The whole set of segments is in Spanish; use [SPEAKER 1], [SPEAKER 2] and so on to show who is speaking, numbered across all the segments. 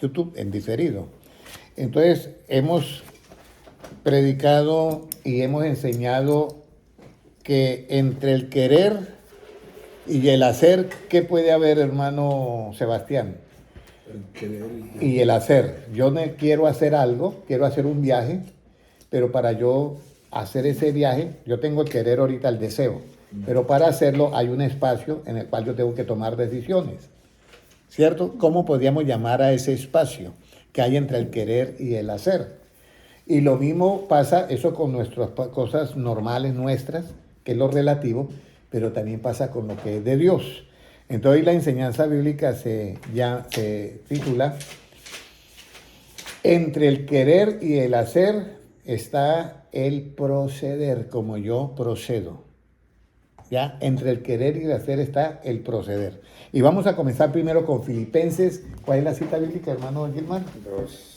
[SPEAKER 1] YouTube en diferido. Entonces, hemos predicado y hemos enseñado que entre el querer y el hacer, ¿qué puede haber, hermano Sebastián?
[SPEAKER 2] El querer
[SPEAKER 1] Y el hacer. Yo quiero hacer algo, quiero hacer un viaje, pero para yo hacer ese viaje, yo tengo el querer ahorita, el deseo, pero para hacerlo hay un espacio en el cual yo tengo que tomar decisiones, ¿cierto? ¿Cómo podríamos llamar a ese espacio que hay entre el querer y el hacer? Y lo mismo pasa eso con nuestras cosas normales nuestras, que es lo relativo, pero también pasa con lo que es de Dios. Entonces la enseñanza bíblica se titula Entre el querer y el hacer está el proceder, como yo procedo. ¿Ya? Entre el querer y el hacer está el proceder. Y vamos a comenzar primero con Filipenses. ¿Cuál es la cita bíblica, hermano Gilman?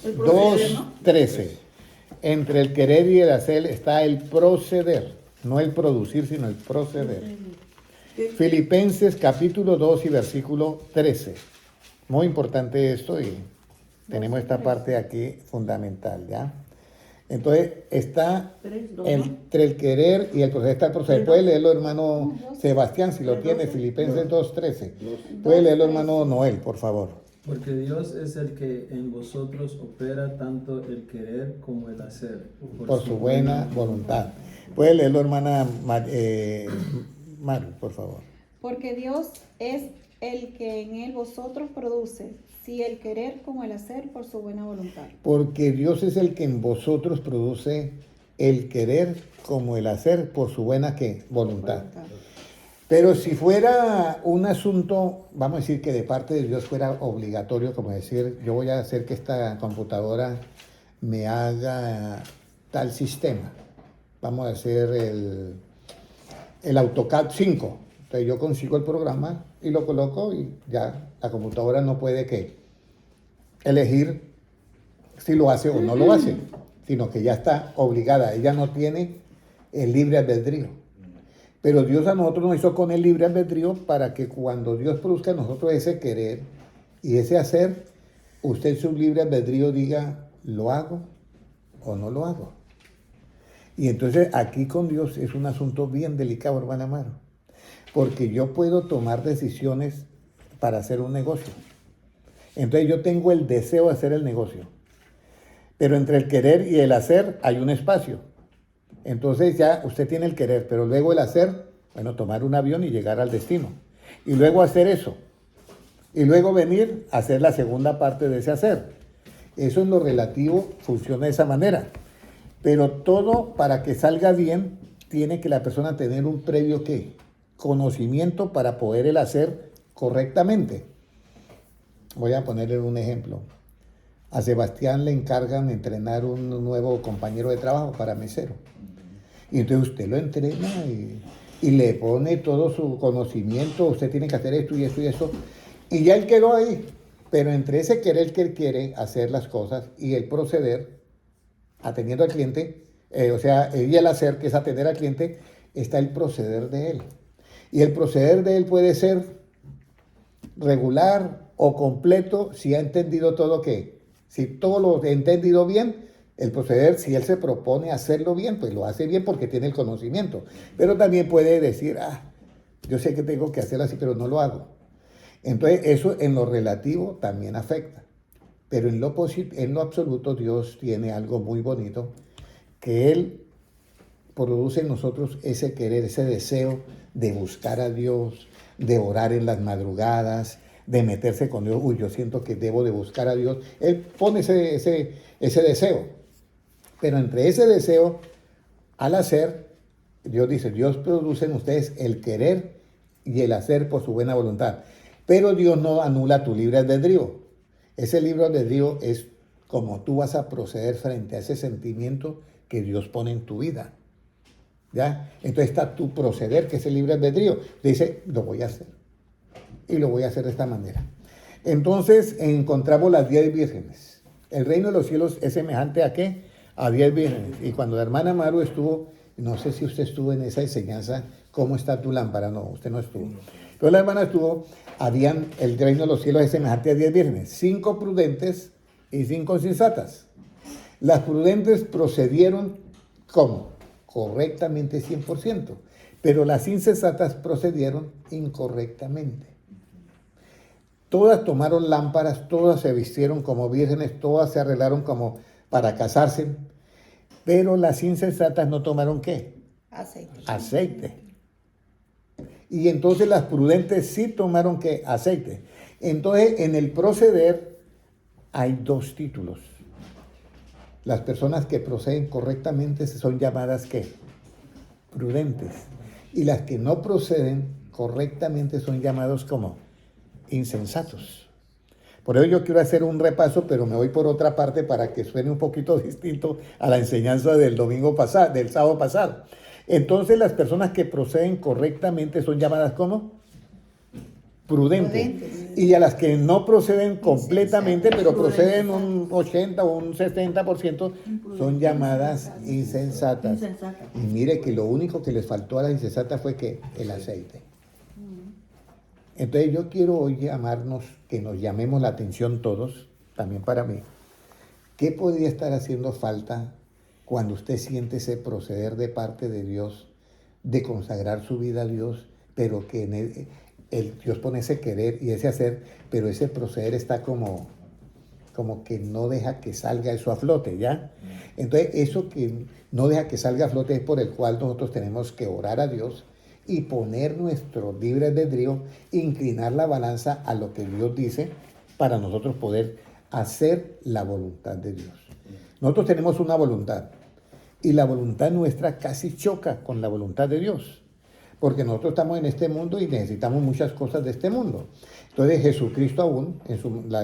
[SPEAKER 1] 2:13. Entre el querer y el hacer está el proceder. No el producir, sino el proceder. Filipenses capítulo 2 y versículo 13. Muy importante esto y tenemos esta parte aquí fundamental, ¿ya? Entonces está entre el querer y el proceder, está el proceder. Puede leerlo, hermano Sebastián, si lo tiene, Filipenses 2:13. Puede leerlo, hermano Noel, por favor.
[SPEAKER 3] Porque Dios es el que en vosotros opera tanto el querer como el hacer.
[SPEAKER 1] Por su buena voluntad. Puede leerlo, hermana Maru, por favor.
[SPEAKER 4] Porque Dios es el que en él vosotros produce, si el querer como el hacer por su buena voluntad.
[SPEAKER 1] Porque Dios es el que en vosotros produce el querer como el hacer por su buena ¿qué? Voluntad. Pero si fuera un asunto, vamos a decir que de parte de Dios fuera obligatorio, como decir, yo voy a hacer que esta computadora me haga tal sistema. Vamos a hacer el AutoCAD 5. Entonces yo consigo el programa y lo coloco y ya la computadora no puede ¿qué? Elegir si lo hace o no lo hace, sino que ya está obligada. Ella no tiene el libre albedrío. Pero Dios a nosotros nos hizo con el libre albedrío para que cuando Dios produzca en nosotros ese querer y ese hacer, usted en su libre albedrío diga, ¿lo hago o no lo hago? Y entonces aquí con Dios es un asunto bien delicado, hermana Amaro, porque yo puedo tomar decisiones para hacer un negocio. Entonces yo tengo el deseo de hacer el negocio, pero entre el querer y el hacer hay un espacio. Entonces ya usted tiene el querer, pero luego el hacer, bueno, tomar un avión y llegar al destino. Y luego hacer eso. Y luego venir a hacer la segunda parte de ese hacer. Eso en lo relativo funciona de esa manera. Pero todo para que salga bien, tiene que la persona tener un previo ¿qué? Conocimiento para poder el hacer correctamente. Voy a ponerle un ejemplo. A Sebastián le encargan entrenar un nuevo compañero de trabajo para mesero. Y entonces usted lo entrena y le pone todo su conocimiento. Usted tiene que hacer esto y esto y eso. Y ya él quedó ahí. Pero entre ese querer que él quiere hacer las cosas y el proceder, atendiendo al cliente, y el hacer, que es atender al cliente, está el proceder de él. Y el proceder de él puede ser regular o completo si ha entendido todo ¿qué? Si todo lo ha entendido bien, el proceder, si él se propone hacerlo bien, pues lo hace bien porque tiene el conocimiento. Pero también puede decir, yo sé que tengo que hacerlo así, pero no lo hago. Entonces eso en lo relativo también afecta. Pero en lo absoluto Dios tiene algo muy bonito, que Él produce en nosotros ese querer, ese deseo de buscar a Dios, de orar en las madrugadas, de meterse con Dios. Yo siento que debo de buscar a Dios. Él pone ese deseo. Pero entre ese deseo al hacer, Dios dice, Dios produce en ustedes el querer y el hacer por su buena voluntad. Pero Dios no anula tu libre albedrío. Ese libre albedrío es como tú vas a proceder frente a ese sentimiento que Dios pone en tu vida. ¿Ya? Entonces está tu proceder, que es el libre albedrío. Dice, lo voy a hacer. Y lo voy a hacer de esta manera. Entonces encontramos las 10 vírgenes. El reino de los cielos es semejante ¿a qué? A 10 vírgenes. Y cuando la hermana Maru estuvo, no sé si usted estuvo en esa enseñanza, ¿cómo está tu lámpara? No, usted no estuvo. Pero la hermana estuvo, el reino de los cielos es semejante a 10 vírgenes. 5 prudentes y 5 insensatas. Las prudentes procedieron, ¿cómo? Correctamente 100%, pero las insensatas procedieron incorrectamente. Todas tomaron lámparas, todas se vistieron como vírgenes, todas se arreglaron como para casarse, pero las insensatas no tomaron ¿qué?
[SPEAKER 4] Aceite.
[SPEAKER 1] Aceite. Y entonces las prudentes sí tomaron ¿qué? Aceite. Entonces en el proceder hay dos títulos. Las personas que proceden correctamente son llamadas ¿qué? Prudentes. Y las que no proceden correctamente son llamados como insensatos. Por ello yo quiero hacer un repaso, pero me voy por otra parte para que suene un poquito distinto a la enseñanza del domingo pasado, del sábado pasado. Entonces las personas que proceden correctamente son llamadas como prudentes. Y a las que no proceden completamente, pero proceden un 80 o un 70%, son llamadas insensatas. Y mire que lo único que les faltó a las insensatas fue que el aceite. Entonces yo quiero hoy llamarnos, que nos llamemos la atención todos, también para mí. ¿Qué podría estar haciendo falta cuando usted siente ese proceder de parte de Dios, de consagrar su vida a Dios, pero que en Dios pone ese querer y ese hacer, pero ese proceder está como que no deja que salga eso a flote, ¿ya? Entonces eso que no deja que salga a flote es por el cual nosotros tenemos que orar a Dios y poner nuestro libre albedrío, inclinar la balanza a lo que Dios dice para nosotros poder hacer la voluntad de Dios. Nosotros tenemos una voluntad y la voluntad nuestra casi choca con la voluntad de Dios, porque nosotros estamos en este mundo y necesitamos muchas cosas de este mundo. Entonces Jesucristo aún,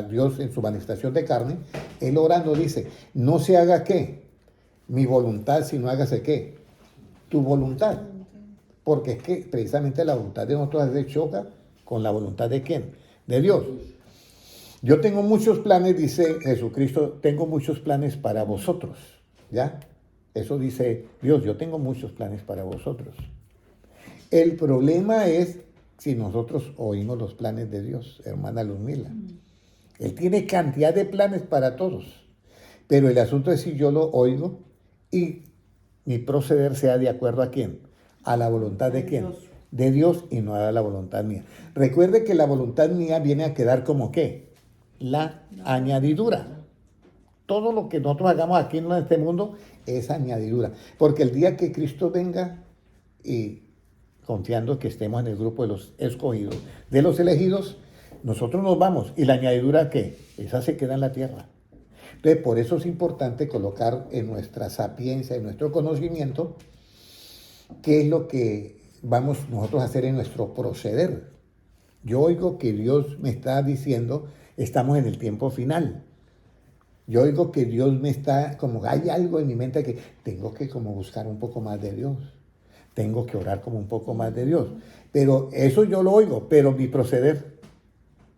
[SPEAKER 1] Dios en su manifestación de carne, Él orando dice, no se haga ¿qué? Mi voluntad, sino hágase ¿qué? Tu voluntad. Porque es que precisamente la voluntad de nosotros se choca con la voluntad de ¿quién? De Dios. Yo tengo muchos planes, dice Jesucristo, tengo muchos planes para vosotros, ¿ya? Eso dice Dios, yo tengo muchos planes para vosotros. El problema es si nosotros oímos los planes de Dios, hermana Luzmila. Él tiene cantidad de planes para todos, pero el asunto es si yo lo oigo y mi proceder sea de acuerdo a quién, a la voluntad de quién, de Dios y no a la voluntad mía. Recuerde que la voluntad mía viene a quedar como ¿qué? La añadidura. Todo lo que nosotros hagamos aquí en este mundo es añadidura, porque el día que Cristo venga y confiando que estemos en el grupo de los escogidos, de los elegidos, nosotros nos vamos. ¿Y la añadidura qué? Esa se queda en la tierra. Entonces, por eso es importante colocar en nuestra sapiencia, en nuestro conocimiento, qué es lo que vamos nosotros a hacer en nuestro proceder. Yo oigo que Dios me está diciendo, estamos en el tiempo final. Yo oigo que Dios me está, como hay algo en mi mente que tengo que como buscar un poco más de Dios. Tengo que orar como un poco más de Dios. Pero eso yo lo oigo, pero mi proceder.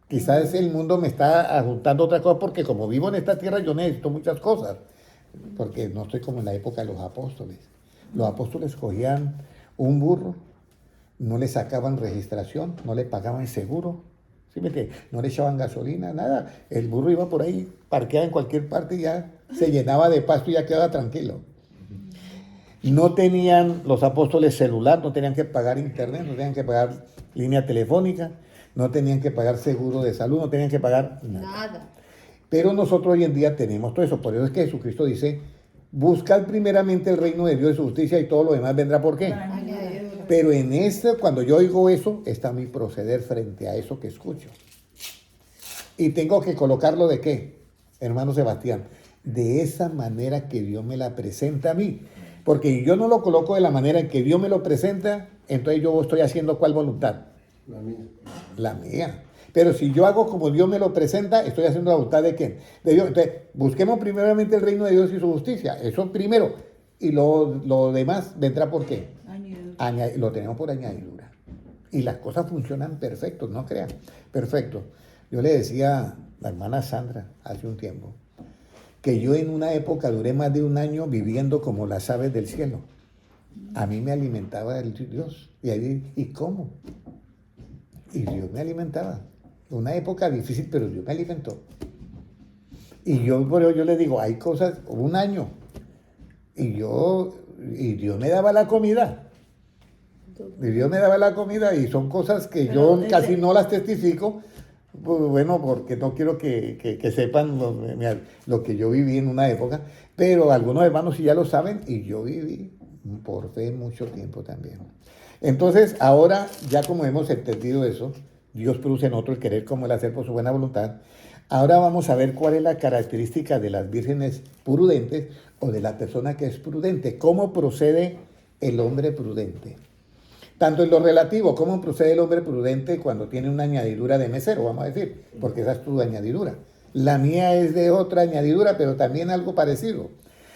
[SPEAKER 1] Quizás el mundo me está ajuntando otra cosa porque como vivo en esta tierra yo necesito muchas cosas. Porque no estoy como en la época de los apóstoles. Los apóstoles cogían un burro, no le sacaban registración, no le pagaban seguro, ¿sí me entiendes? No le echaban gasolina, nada. El burro iba por ahí, parqueaba en cualquier parte y ya se llenaba de pasto y ya quedaba tranquilo. No tenían los apóstoles celular, no tenían que pagar internet, no tenían que pagar línea telefónica, no tenían que pagar seguro de salud, no tenían que pagar nada. Pero nosotros hoy en día tenemos todo eso. Por eso es que Jesucristo dice, buscad primeramente el reino de Dios y su justicia y todo lo demás vendrá. ¿Por qué? Pero en cuando yo oigo eso, está mi proceder frente a eso que escucho. Y tengo que colocarlo ¿de qué? Hermano Sebastián, de esa manera que Dios me la presenta a mí. Porque yo no lo coloco de la manera en que Dios me lo presenta, entonces yo estoy haciendo ¿cuál voluntad?
[SPEAKER 2] La mía.
[SPEAKER 1] La mía. Pero si yo hago como Dios me lo presenta, estoy haciendo la voluntad ¿de quién? De Dios. Entonces, busquemos primeramente el reino de Dios y su justicia. Eso primero. Y lo demás vendrá ¿por qué? Lo tenemos por añadidura. Y las cosas funcionan perfecto, no crean. Perfecto. Yo le decía a la hermana Sandra hace un tiempo, que yo en una época duré más de un año viviendo como las aves del cielo. A mí me alimentaba el Dios. ¿Y cómo? Y Dios me alimentaba. Una época difícil, pero Dios me alimentó. Y yo le digo, hay cosas, un año, y Dios me daba la comida. Y Dios me daba la comida y son cosas que yo casi no las testifico, pues, bueno, porque no quiero que sepan lo que yo viví en una época, pero algunos hermanos sí ya lo saben y yo viví por fe mucho tiempo también. Entonces, ahora ya como hemos entendido eso, Dios produce en otro el querer como el hacer por su buena voluntad. Ahora vamos a ver cuál es la característica de las vírgenes prudentes o de la persona que es prudente. ¿Cómo procede el hombre prudente? Tanto en lo relativo, cómo procede el hombre prudente cuando tiene una añadidura de mesero, vamos a decir, porque esa es tu añadidura. La mía es de otra añadidura, pero también algo parecido.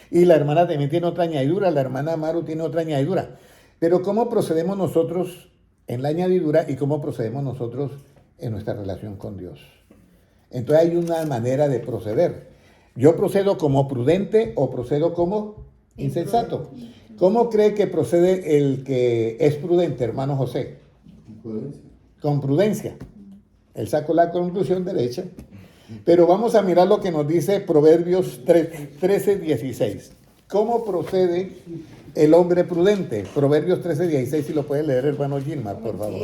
[SPEAKER 1] Y la hermana también tiene otra añadidura, la hermana Maru tiene otra añadidura. Pero ¿cómo procedemos nosotros en la añadidura y cómo procedemos nosotros en nuestra relación con Dios? Entonces hay una manera de proceder. ¿Yo procedo como prudente o procedo como insensato? ¿Cómo cree que procede el que es prudente, hermano José? Con prudencia. Él sacó la conclusión derecha. Pero vamos a mirar lo que nos dice Proverbios 13:16. ¿Cómo procede el hombre prudente? Proverbios 13:16, si lo puede leer, hermano Gilmar, por favor.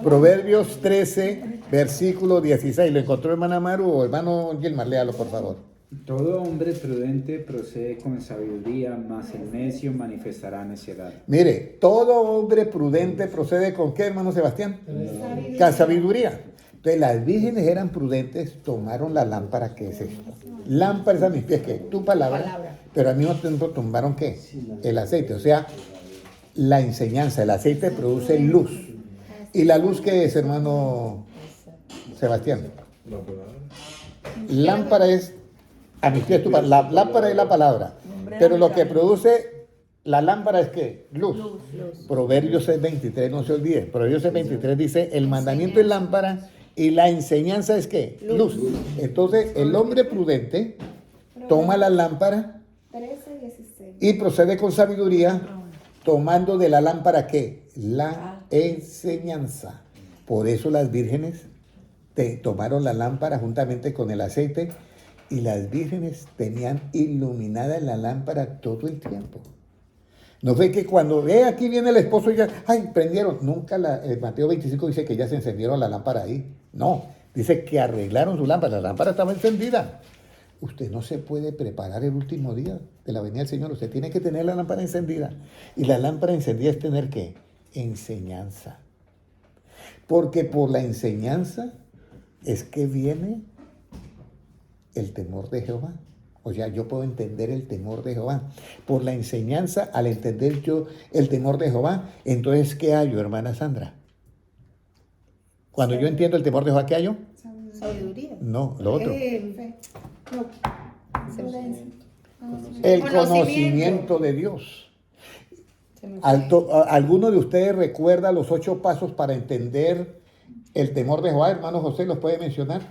[SPEAKER 1] Proverbios 13, versículo 16. ¿Lo encontró hermana Maru o hermano Gilmar? Léalo, por favor.
[SPEAKER 2] Todo hombre prudente procede con sabiduría, mas el necio manifestará necedad.
[SPEAKER 1] Mire, todo hombre prudente procede con ¿qué, hermano Sebastián? Con sabiduría. Entonces las vírgenes eran prudentes, tomaron la lámpara, ¿qué es esto? Lámpara es a mis pies, ¿qué? Tu palabra. Pero al mismo tiempo tomaron ¿qué? El aceite, o sea, la enseñanza. El aceite produce luz. ¿Y la luz qué es, hermano Sebastián? Lámpara es a mis pies tu palabra. La lámpara es la palabra. Pero lo que produce la lámpara es ¿qué? Luz. Proverbios 6:23, no se olvide. Proverbios 6:23 dice, el mandamiento es lámpara y la enseñanza es ¿qué? Luz. Entonces, el hombre prudente toma la lámpara
[SPEAKER 4] 13:16.
[SPEAKER 1] y procede con sabiduría, tomando de la lámpara ¿qué? La enseñanza. Por eso las vírgenes tomaron la lámpara juntamente con el aceite y las vírgenes tenían iluminada la lámpara todo el tiempo. No fue que cuando aquí viene el esposo y ya, ay, prendieron. Nunca Mateo 25 dice que ya se encendieron la lámpara ahí. No, dice que arreglaron su lámpara. La lámpara estaba encendida. Usted no se puede preparar el último día de la venida del Señor. Usted tiene que tener la lámpara encendida. Y la lámpara encendida es tener ¿qué? Enseñanza. Porque por la enseñanza es que viene el temor de Jehová. O sea, yo puedo entender el temor de Jehová. Por la enseñanza, al entender yo el temor de Jehová, entonces, ¿qué hallo, hermana Sandra? Cuando yo entiendo el temor de Jehová, ¿qué hallo?
[SPEAKER 4] Sabiduría.
[SPEAKER 1] No, lo otro.
[SPEAKER 4] Prudencia.
[SPEAKER 1] El conocimiento de Dios. ¿Alguno de ustedes recuerda los 8 pasos para entender el temor de Jehová? Hermano José, ¿los puede mencionar?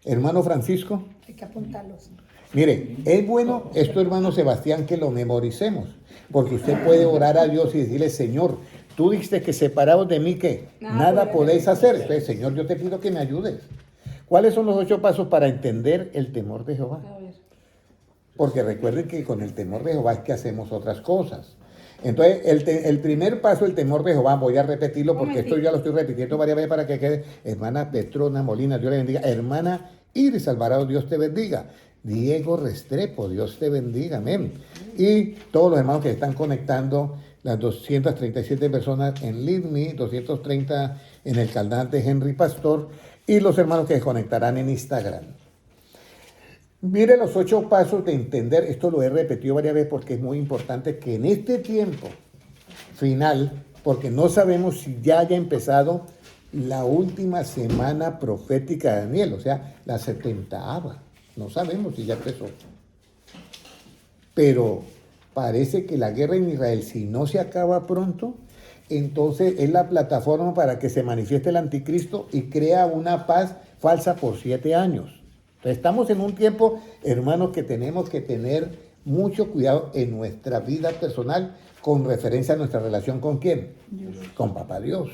[SPEAKER 1] Hermano Francisco.
[SPEAKER 4] Hay que apuntarlos.
[SPEAKER 1] Mire, es bueno esto, hermano Sebastián, que lo memoricemos, porque usted puede orar a Dios y decirle, Señor, tú dijiste que separados de mí, que nada podéis hacer. Entonces, Señor, yo te pido que me ayudes. ¿Cuáles son los 8 pasos para entender el temor de Jehová? Porque recuerden que con el temor de Jehová es que hacemos otras cosas. Entonces, el primer paso, el temor de Jehová, voy a repetirlo porque esto ya lo estoy repitiendo varias veces para que quede. Hermana Petrona Molina, Dios le bendiga. Hermana Iris Alvarado, Dios te bendiga. Diego Restrepo, Dios te bendiga, amén. Y todos los hermanos que están conectando, las 237 personas en LeadMe, 230 en el canal de Henry Pastor, y los hermanos que se conectarán en Instagram. Mire los 8 pasos de entender, esto lo he repetido varias veces porque es muy importante que en este tiempo final, porque no sabemos si ya haya empezado la última semana profética de Daniel, o sea, la 70ª. No sabemos si ya empezó. Pero parece que la guerra en Israel, si no se acaba pronto, entonces es la plataforma para que se manifieste el anticristo y crea una paz falsa por 7 años. Entonces estamos en un tiempo, hermanos, que tenemos que tener mucho cuidado en nuestra vida personal con referencia a nuestra relación con ¿quién? Dios. Con Papá Dios.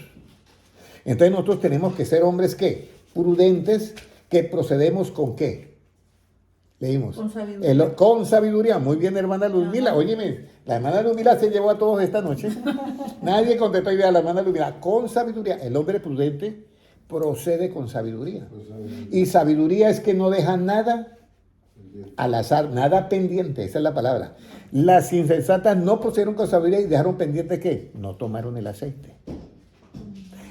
[SPEAKER 1] Entonces nosotros tenemos que ser hombres, ¿qué? Prudentes, que procedemos con qué. Leímos.
[SPEAKER 5] Con sabiduría.
[SPEAKER 1] Con sabiduría. Muy bien, hermana Luzmila.
[SPEAKER 5] Ajá.
[SPEAKER 1] Óyeme, la hermana Luzmila se llevó a todos esta noche. Nadie contestó idea a la hermana Luzmila. Con sabiduría. El hombre prudente procede con sabiduría. Y sabiduría es que no deja nada al azar, nada pendiente. Esa es la palabra. Las insensatas no procedieron con sabiduría y dejaron pendiente ¿qué? No tomaron el aceite.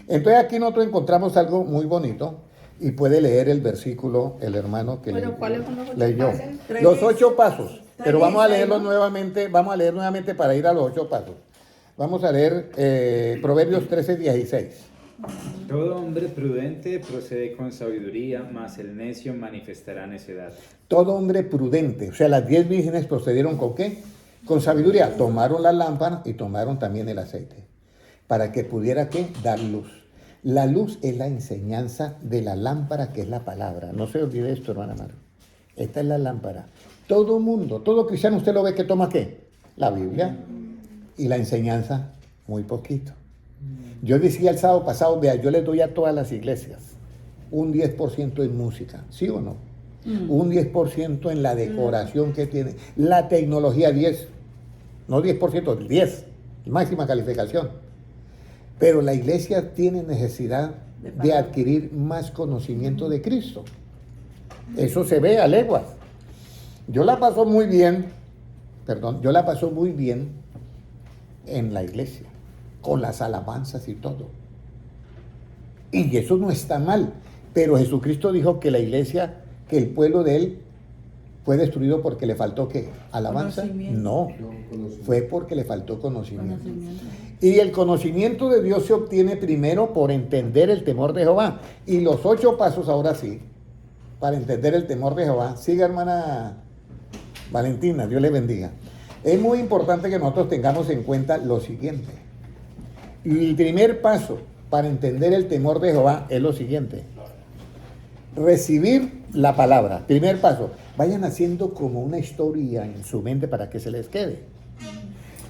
[SPEAKER 1] Entonces aquí nosotros encontramos algo muy bonito. Y puede leer el versículo el hermano que
[SPEAKER 5] Bueno, ¿cuáles son los 8
[SPEAKER 1] leyó.
[SPEAKER 5] pasos?
[SPEAKER 1] Los 8 pasos. Pero vamos a leerlos
[SPEAKER 5] 36, ¿no?
[SPEAKER 1] nuevamente. Vamos a leer nuevamente para ir a los 8 pasos. Vamos a leer Proverbios 13:16.
[SPEAKER 2] Todo hombre prudente procede con sabiduría, mas el necio manifestará necedad.
[SPEAKER 1] Todo hombre prudente. O sea, las 10 vírgenes procedieron ¿con qué? Con sabiduría. Tomaron la lámpara y tomaron también el aceite. Para que pudiera ¿qué? Dar luz. La luz es la enseñanza de la lámpara, que es la palabra. No se olvide esto, hermana Mara. Esta es la lámpara. Todo mundo, todo cristiano, usted lo ve que toma ¿qué? La Biblia y la enseñanza, muy poquito. Yo decía el sábado pasado, vea, yo le doy a todas las iglesias un 10% en música, ¿sí o no? Un 10% en la decoración que tiene. La tecnología 10, no 10%, 10, máxima calificación. Pero la iglesia tiene necesidad de adquirir más conocimiento de Cristo. Eso se ve a leguas. Yo la paso muy bien en la iglesia, con las alabanzas y todo. Y eso no está mal, pero Jesucristo dijo que la iglesia, que el pueblo de él fue destruido porque le faltó ¿qué? ¿Alabanza?
[SPEAKER 5] Conocimiento.
[SPEAKER 1] No, fue porque le faltó conocimiento.
[SPEAKER 5] Conocimiento.
[SPEAKER 1] Y el conocimiento de Dios se obtiene primero por entender el temor de Jehová. Y los 8 pasos ahora sí, para entender el temor de Jehová. Siga, hermana Valentina, Dios le bendiga. Es muy importante que nosotros tengamos en cuenta lo siguiente. El primer paso para entender el temor de Jehová es lo siguiente. Recibir la palabra. Primer paso. Vayan haciendo como una historia en su mente para que se les quede.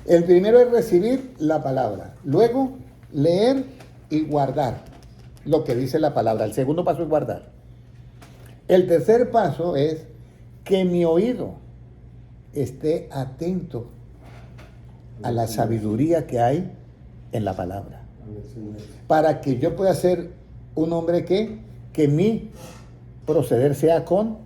[SPEAKER 1] El primero es recibir la palabra. Luego, leer y guardar lo que dice la palabra. El segundo paso es guardar. El tercer paso es que mi oído esté atento a la sabiduría que hay en la palabra. Para que yo pueda ser un hombre que mi proceder sea con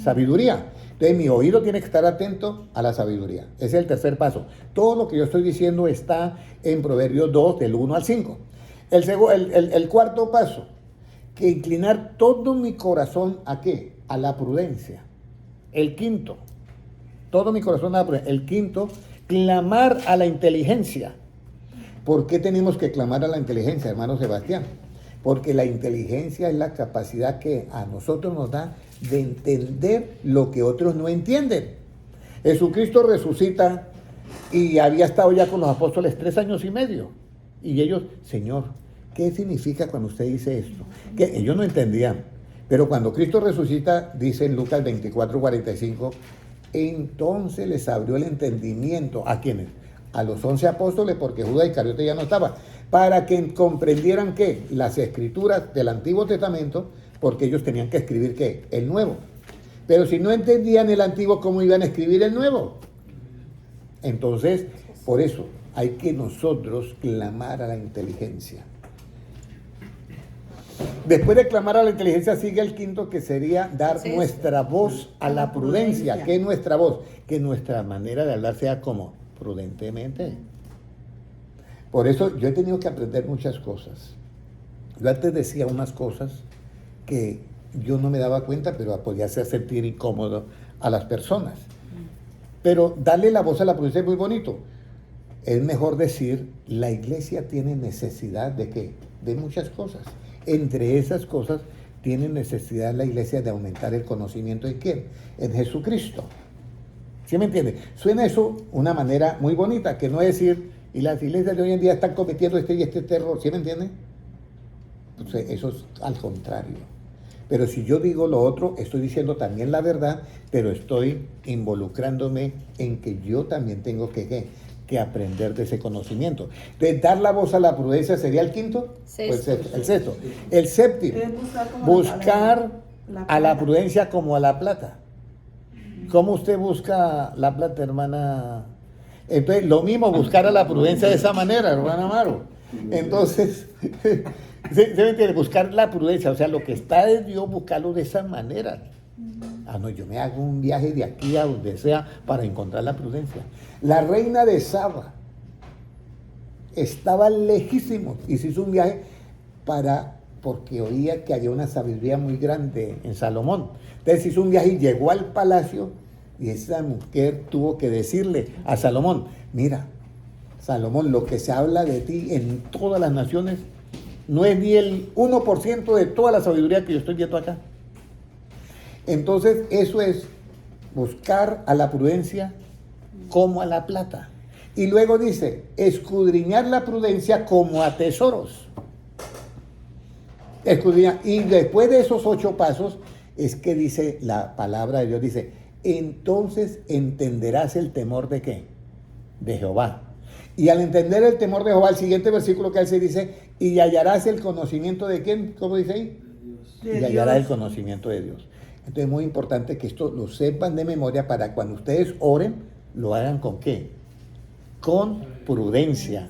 [SPEAKER 1] sabiduría. Entonces mi oído tiene que estar atento a la sabiduría. Ese es el tercer paso. Todo lo que yo estoy diciendo está en Proverbios 2, del 1 al 5. El cuarto paso, que inclinar todo mi corazón ¿a qué? A la prudencia. El quinto, todo mi corazón a la prudencia. El quinto, clamar a la inteligencia. ¿Por qué tenemos que clamar a la inteligencia, hermano Sebastián? Porque la inteligencia es la capacidad que a nosotros nos da de entender lo que otros no entienden. Jesucristo resucita y había estado ya con los apóstoles 3 años y medio. Y ellos, Señor, ¿qué significa cuando usted dice esto? Que ellos no entendían. Pero cuando Cristo resucita, dice en Lucas 24:45, entonces les abrió el entendimiento. ¿A quiénes? A los 11 apóstoles, porque Judas Iscariote ya no estaba, para que comprendieran ¿qué? Las escrituras del Antiguo Testamento, porque ellos tenían que escribir ¿qué? El Nuevo. Pero si no entendían el Antiguo, ¿cómo iban a escribir el Nuevo? Entonces, por eso hay que nosotros clamar a la inteligencia. Después de clamar a la inteligencia sigue el quinto, que sería dar nuestra voz a la prudencia. ¿Qué es nuestra voz? Que nuestra manera de hablar sea como prudentemente. Por eso yo he tenido que aprender muchas cosas. Yo antes decía unas cosas que yo no me daba cuenta, pero podía hacer sentir incómodo a las personas. Pero darle la voz a la prudencia es muy bonito. Es mejor decir, la iglesia tiene necesidad de ¿qué? De muchas cosas. Entre esas cosas tiene necesidad la iglesia de aumentar el conocimiento de ¿quién? En Jesucristo. ¿Sí me entiende? Suena eso una manera muy bonita, que no es decir, y las iglesias de hoy en día están cometiendo este y este terror, ¿sí me entiende? Entonces, eso es al contrario. Pero si yo digo lo otro, estoy diciendo también la verdad, pero estoy involucrándome en que yo también tengo que aprender de ese conocimiento. Entonces, dar la voz a la prudencia sería el quinto.
[SPEAKER 4] Sexto.
[SPEAKER 1] Pues el sexto. El séptimo, buscar a la prudencia como a la plata. ¿Cómo usted busca la plata, hermana? Entonces, lo mismo, buscar a la prudencia de esa manera, hermana Amaro. Entonces, ¿se me entiende? Buscar la prudencia, o sea, lo que está de Dios, buscarlo de esa manera. Ah, no, yo me hago un viaje de aquí a donde sea para encontrar la prudencia. La reina de Saba estaba lejísimo y se hizo un viaje porque oía que había una sabiduría muy grande en Salomón. Entonces hizo un viaje y llegó al palacio y esa mujer tuvo que decirle a Salomón, mira, Salomón, lo que se habla de ti en todas las naciones no es ni el 1% de toda la sabiduría que yo estoy viendo acá. Entonces eso es buscar a la prudencia como a la plata. Y luego dice, escudriñar la prudencia como a tesoros. Escudriñar. Y después de esos 8 pasos, es que dice la palabra de Dios, dice, entonces entenderás el temor de ¿qué? De Jehová. Y al entender el temor de Jehová, el siguiente versículo que se dice, y hallarás el conocimiento de ¿quién? ¿Cómo dice ahí? Y hallarás el conocimiento de Dios. Entonces es muy importante que esto lo sepan de memoria para cuando ustedes oren, lo hagan ¿con qué? Con prudencia.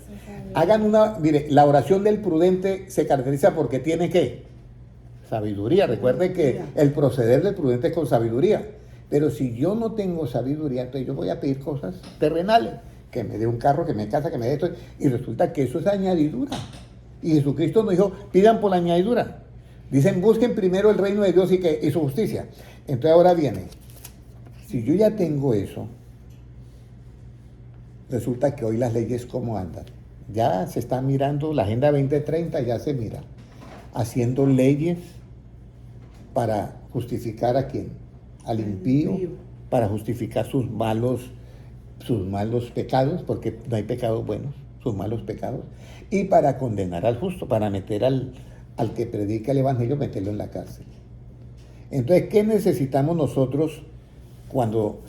[SPEAKER 1] Hagan mire, la oración del prudente se caracteriza porque tiene ¿qué? Sabiduría. Recuerden que el proceder del prudente es con sabiduría. Pero si yo no tengo sabiduría, entonces yo voy a pedir cosas terrenales. Que me dé un carro, que me casa, que me dé esto. Y resulta que eso es añadidura. Y Jesucristo nos dijo, pidan por la añadidura. Dicen, busquen primero el reino de Dios y su justicia. Entonces ahora viene, si yo ya tengo eso, resulta que hoy las leyes cómo andan. Ya se está mirando, la Agenda 2030 ya se mira, haciendo leyes para justificar a quién, al impío, para justificar sus malos pecados, porque no hay pecados buenos, sus malos pecados, y para condenar al justo, para meter al que predica el evangelio, meterlo en la cárcel. Entonces, ¿qué necesitamos nosotros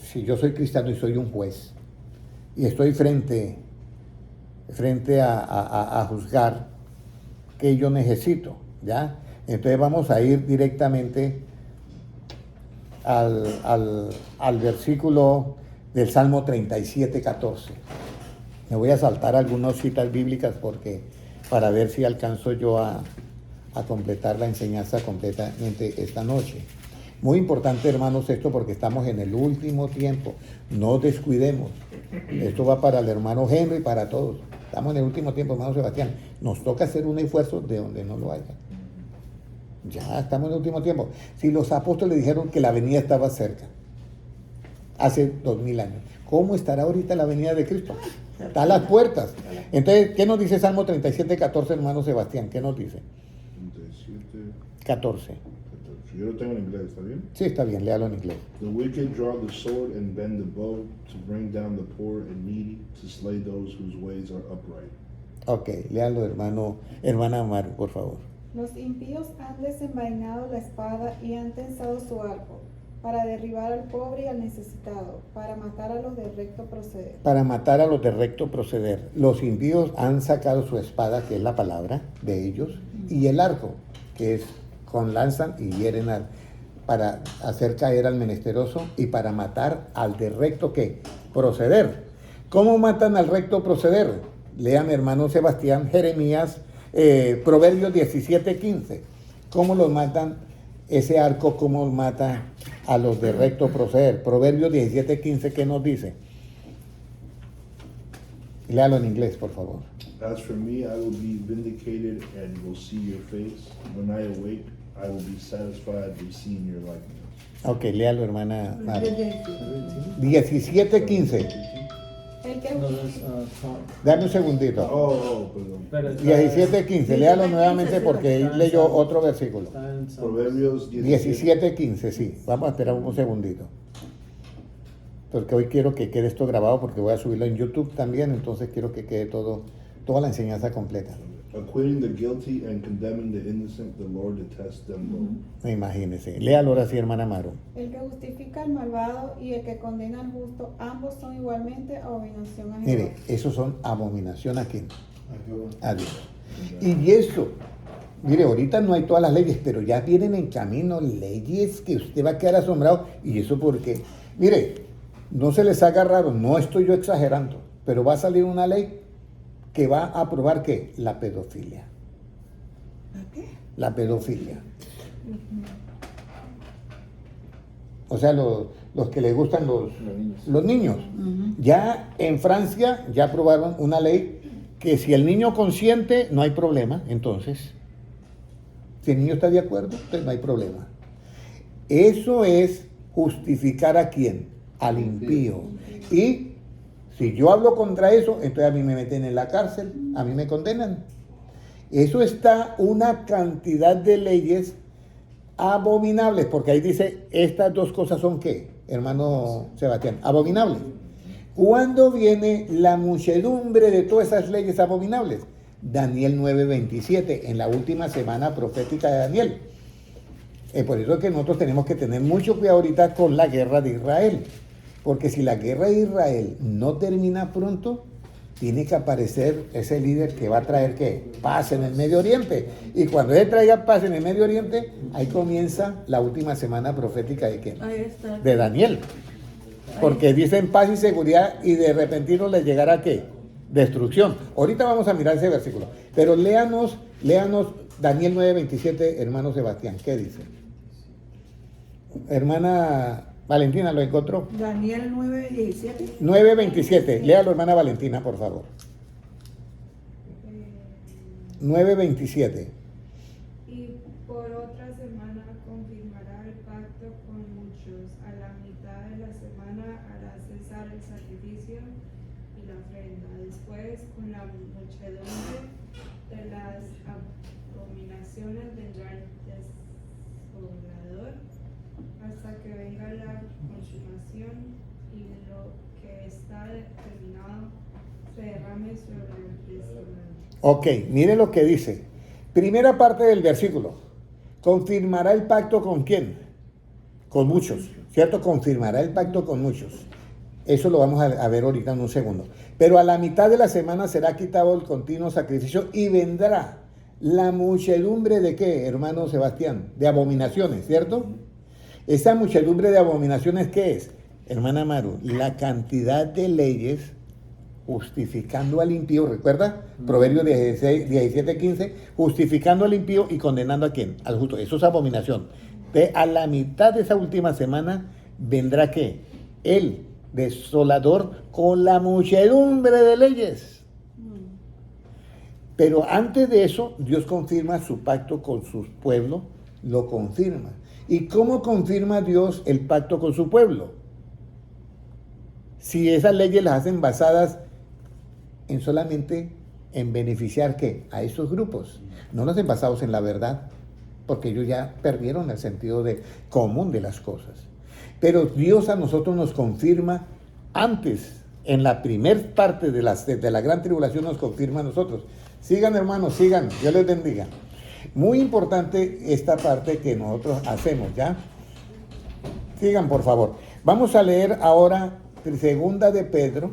[SPEAKER 1] si yo soy cristiano y soy un juez y estoy frente a juzgar? ¿Qué yo necesito? ¿Ya? Entonces vamos a ir directamente al versículo del Salmo 37, 14. Me voy a saltar algunas citas bíblicas para ver si alcanzo yo a completar la enseñanza completamente esta noche. Muy importante, hermanos, esto porque estamos en el último tiempo. No descuidemos. Esto va para el hermano Henry y para todos. Estamos en el último tiempo, hermano Sebastián. Nos toca hacer un esfuerzo de donde no lo haya. Ya estamos en el último tiempo. Si los apóstoles dijeron que la venida estaba cerca, hace 2000 años, ¿cómo estará ahorita la venida de Cristo? Está a las puertas. Entonces, ¿qué nos dice Salmo 37, 14, hermano Sebastián? ¿Qué nos dice?
[SPEAKER 5] 37,
[SPEAKER 1] 14.
[SPEAKER 5] 14. Yo lo tengo en inglés, ¿está bien?
[SPEAKER 1] Sí, está bien, léalo en inglés.
[SPEAKER 5] The wicked draw the sword and bend the bow to bring down the poor and needy, to slay those whose ways are upright.
[SPEAKER 1] Ok, léalo, hermana Amar, por favor.
[SPEAKER 4] Los impíos han desenvainado la espada y han tensado su arco, para derribar al pobre y al necesitado, para matar a los de recto proceder.
[SPEAKER 1] Para matar a los de recto proceder. Los impíos han sacado su espada, que es la palabra de ellos, y el arco, que es con lanzan y hieren para hacer caer al menesteroso y para matar al de recto ¿qué? Proceder. ¿Cómo matan al recto proceder? Lean, hermano Sebastián, Jeremías, Proverbios 17, 15. ¿Cómo los matan? Ese arco, ¿cómo mata a los de recto proceder? Proverbios 17, 15, ¿qué nos dice? Léalo en inglés, por favor.
[SPEAKER 5] As for me, I will be vindicated and will see your face. When I awake, I will be satisfied with seeing your likeness.
[SPEAKER 1] Ok, léalo, hermana Mari. 17, 15.
[SPEAKER 4] El que
[SPEAKER 3] No,
[SPEAKER 1] Dame un segundito.
[SPEAKER 5] Perdón.
[SPEAKER 3] pero está-
[SPEAKER 1] 17, 15. Léalo nuevamente porque él leyó otro versículo.
[SPEAKER 3] está en Salmos.
[SPEAKER 5] Proverbios
[SPEAKER 1] 17, 15, sí. Vamos a esperar un segundito. Porque hoy quiero que quede esto grabado porque voy a subirlo en YouTube también. Entonces quiero que quede toda la enseñanza completa.
[SPEAKER 5] Acquitting the guilty and condemning the innocent, the Lord detests them both.
[SPEAKER 1] Imagínense. Léalo ahora sí, hermana Maro.
[SPEAKER 4] El que justifica al malvado y el que condena al justo, ambos son igualmente abominación a Jehová.
[SPEAKER 1] Mire, esos son abominación a quién? A Dios. Y eso Mire, ahorita no hay todas las leyes, pero ya vienen en camino leyes que usted va a quedar asombrado. ¿Y eso porque mire, no se les haga raro, no estoy yo exagerando, pero va a salir una ley que va a aprobar ¿qué? La pedofilia. La pedofilia. O sea, los que les gustan los niños. Ya en Francia ya aprobaron una ley que si el niño consiente, no hay problema, entonces. Si el niño está de acuerdo, entonces no hay problema. Eso es justificar ¿a quién? Al impío. Y si yo hablo contra eso, entonces a mí me meten en la cárcel, a mí me condenan. Eso está una cantidad de leyes abominables, porque ahí dice, estas dos cosas son ¿qué, hermano Sebastián? Abominables. ¿Cuándo viene la muchedumbre de todas esas leyes abominables? Daniel 9:27, en la última semana profética de Daniel. Por eso es que nosotros tenemos que tener mucho cuidado ahorita con la guerra de Israel, porque si la guerra de Israel no termina pronto, tiene que aparecer ese líder que va a traer ¿qué? Paz en el Medio Oriente. Y cuando él traiga paz en el Medio Oriente, ahí comienza la última semana profética de ¿qué? De Daniel. Porque dicen paz y seguridad y de repentino les llegará ¿qué? Destrucción. Ahorita vamos a mirar ese versículo. Pero léanos Daniel 9:27, hermano Sebastián. ¿Qué dice? Hermana Valentina, ¿lo encontró?
[SPEAKER 6] Daniel 9:17.
[SPEAKER 1] 9:27. Léalo, hermana Valentina, por favor. 9:27.
[SPEAKER 7] Y por otra semana confirmará el pacto con muchos. A la mitad de la semana hará cesar el sacrificio y la ofrenda. Después, con la muchedumbre de las abominaciones vendrá el desolador hasta que venga la consumación y lo que está determinado se derrame sobre el desolador.
[SPEAKER 1] Ok, mire lo que dice. Primera parte del versículo. Confirmará el pacto con quién? Con muchos, ¿cierto? Confirmará el pacto con muchos. Eso lo vamos a ver ahorita en un segundo. Pero a la mitad de la semana será quitado el continuo sacrificio y vendrá la muchedumbre de ¿qué, hermano Sebastián? De abominaciones, ¿cierto? Esa muchedumbre de abominaciones, ¿qué es? Hermana Maru, la cantidad de leyes justificando al impío, ¿recuerda? Proverbios 17:15, justificando al impío y condenando a quién? Al justo. Eso es abominación. A la mitad de esa última semana vendrá ¿qué? El desolador con la muchedumbre de leyes. Pero antes de eso, Dios confirma su pacto con su pueblo, lo confirma. ¿Y cómo confirma Dios el pacto con su pueblo? Si esas leyes las hacen basadas en solamente en beneficiar ¿qué? A esos grupos. No las hacen basados en la verdad, porque ellos ya perdieron el sentido común de las cosas. Pero Dios a nosotros nos confirma antes, en la primer parte de la gran tribulación nos confirma a nosotros. Sigan, hermanos, sigan, Dios les bendiga. Muy importante esta parte que nosotros hacemos, ¿ya? Sigan, por favor. Vamos a leer ahora Segunda de Pedro,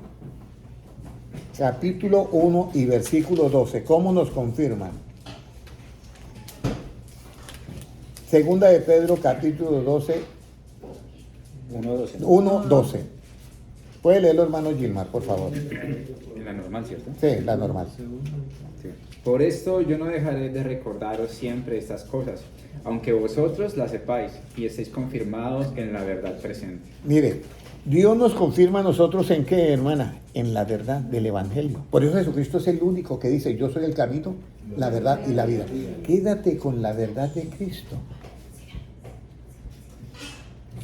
[SPEAKER 1] capítulo 1 y versículo 12. ¿Cómo nos confirman? Segunda de Pedro, capítulo 12, 1:12. ¿Puede leerlo, hermano Gilmar, por favor?
[SPEAKER 2] En la normal, ¿cierto?
[SPEAKER 1] Sí, la normal.
[SPEAKER 2] Sí. Por esto yo no dejaré de recordaros siempre estas cosas, aunque vosotros las sepáis y estéis confirmados en la verdad presente.
[SPEAKER 1] Mire, Dios nos confirma a nosotros en qué, hermana, en la verdad del Evangelio. Por eso Jesucristo es el único que dice, yo soy el camino, la verdad y la vida. Quédate con la verdad de Cristo.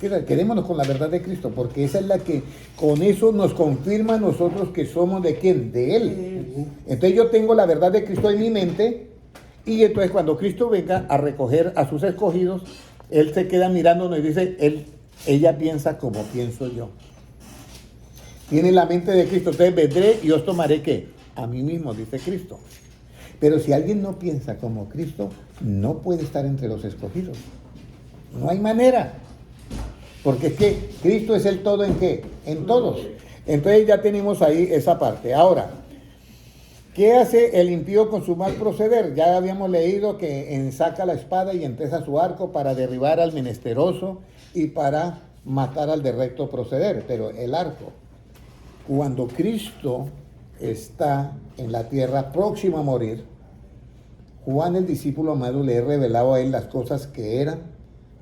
[SPEAKER 1] Quedémonos con la verdad de Cristo, porque esa es la que con eso nos confirma a nosotros que somos de quién, de Él. Entonces yo tengo la verdad de Cristo en mi mente, y entonces cuando Cristo venga a recoger a sus escogidos, Él se queda mirándonos y dice, ella piensa como pienso yo. Tiene la mente de Cristo, entonces vendré y os tomaré ¿qué? A mí mismo, dice Cristo. Pero si alguien no piensa como Cristo, no puede estar entre los escogidos. No hay manera. Porque es que Cristo es el todo en qué, en todos. Entonces ya tenemos ahí esa parte. Ahora, ¿Qué hace el impío con su mal proceder? Ya habíamos leído que ensaca la espada y entesa su arco para derribar al menesteroso y para matar al de recto proceder. Pero el arco, cuando Cristo está en la tierra próximo a morir, Juan el discípulo amado le ha revelado a él las cosas que eran,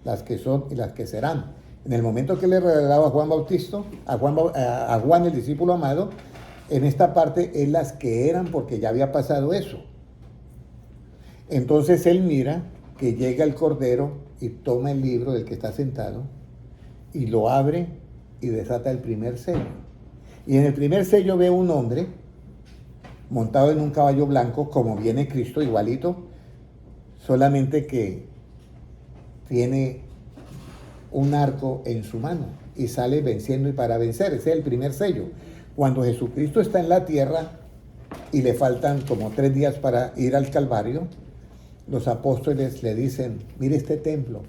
[SPEAKER 1] las que son y las que serán. En el momento que le revelaba a Juan Bautista, a Juan el discípulo amado, en esta parte es las que eran porque ya había pasado eso. Entonces él mira que llega el Cordero y toma el libro del que está sentado y lo abre y desata el primer sello. Y en el primer sello ve un hombre montado en un caballo blanco, como viene Cristo, igualito, solamente que tiene un arco en su mano y sale venciendo y para vencer. Ese es el primer sello. Cuando Jesucristo está en la tierra y le faltan como 3 días para ir al Calvario, los apóstoles le dicen, mire este templo.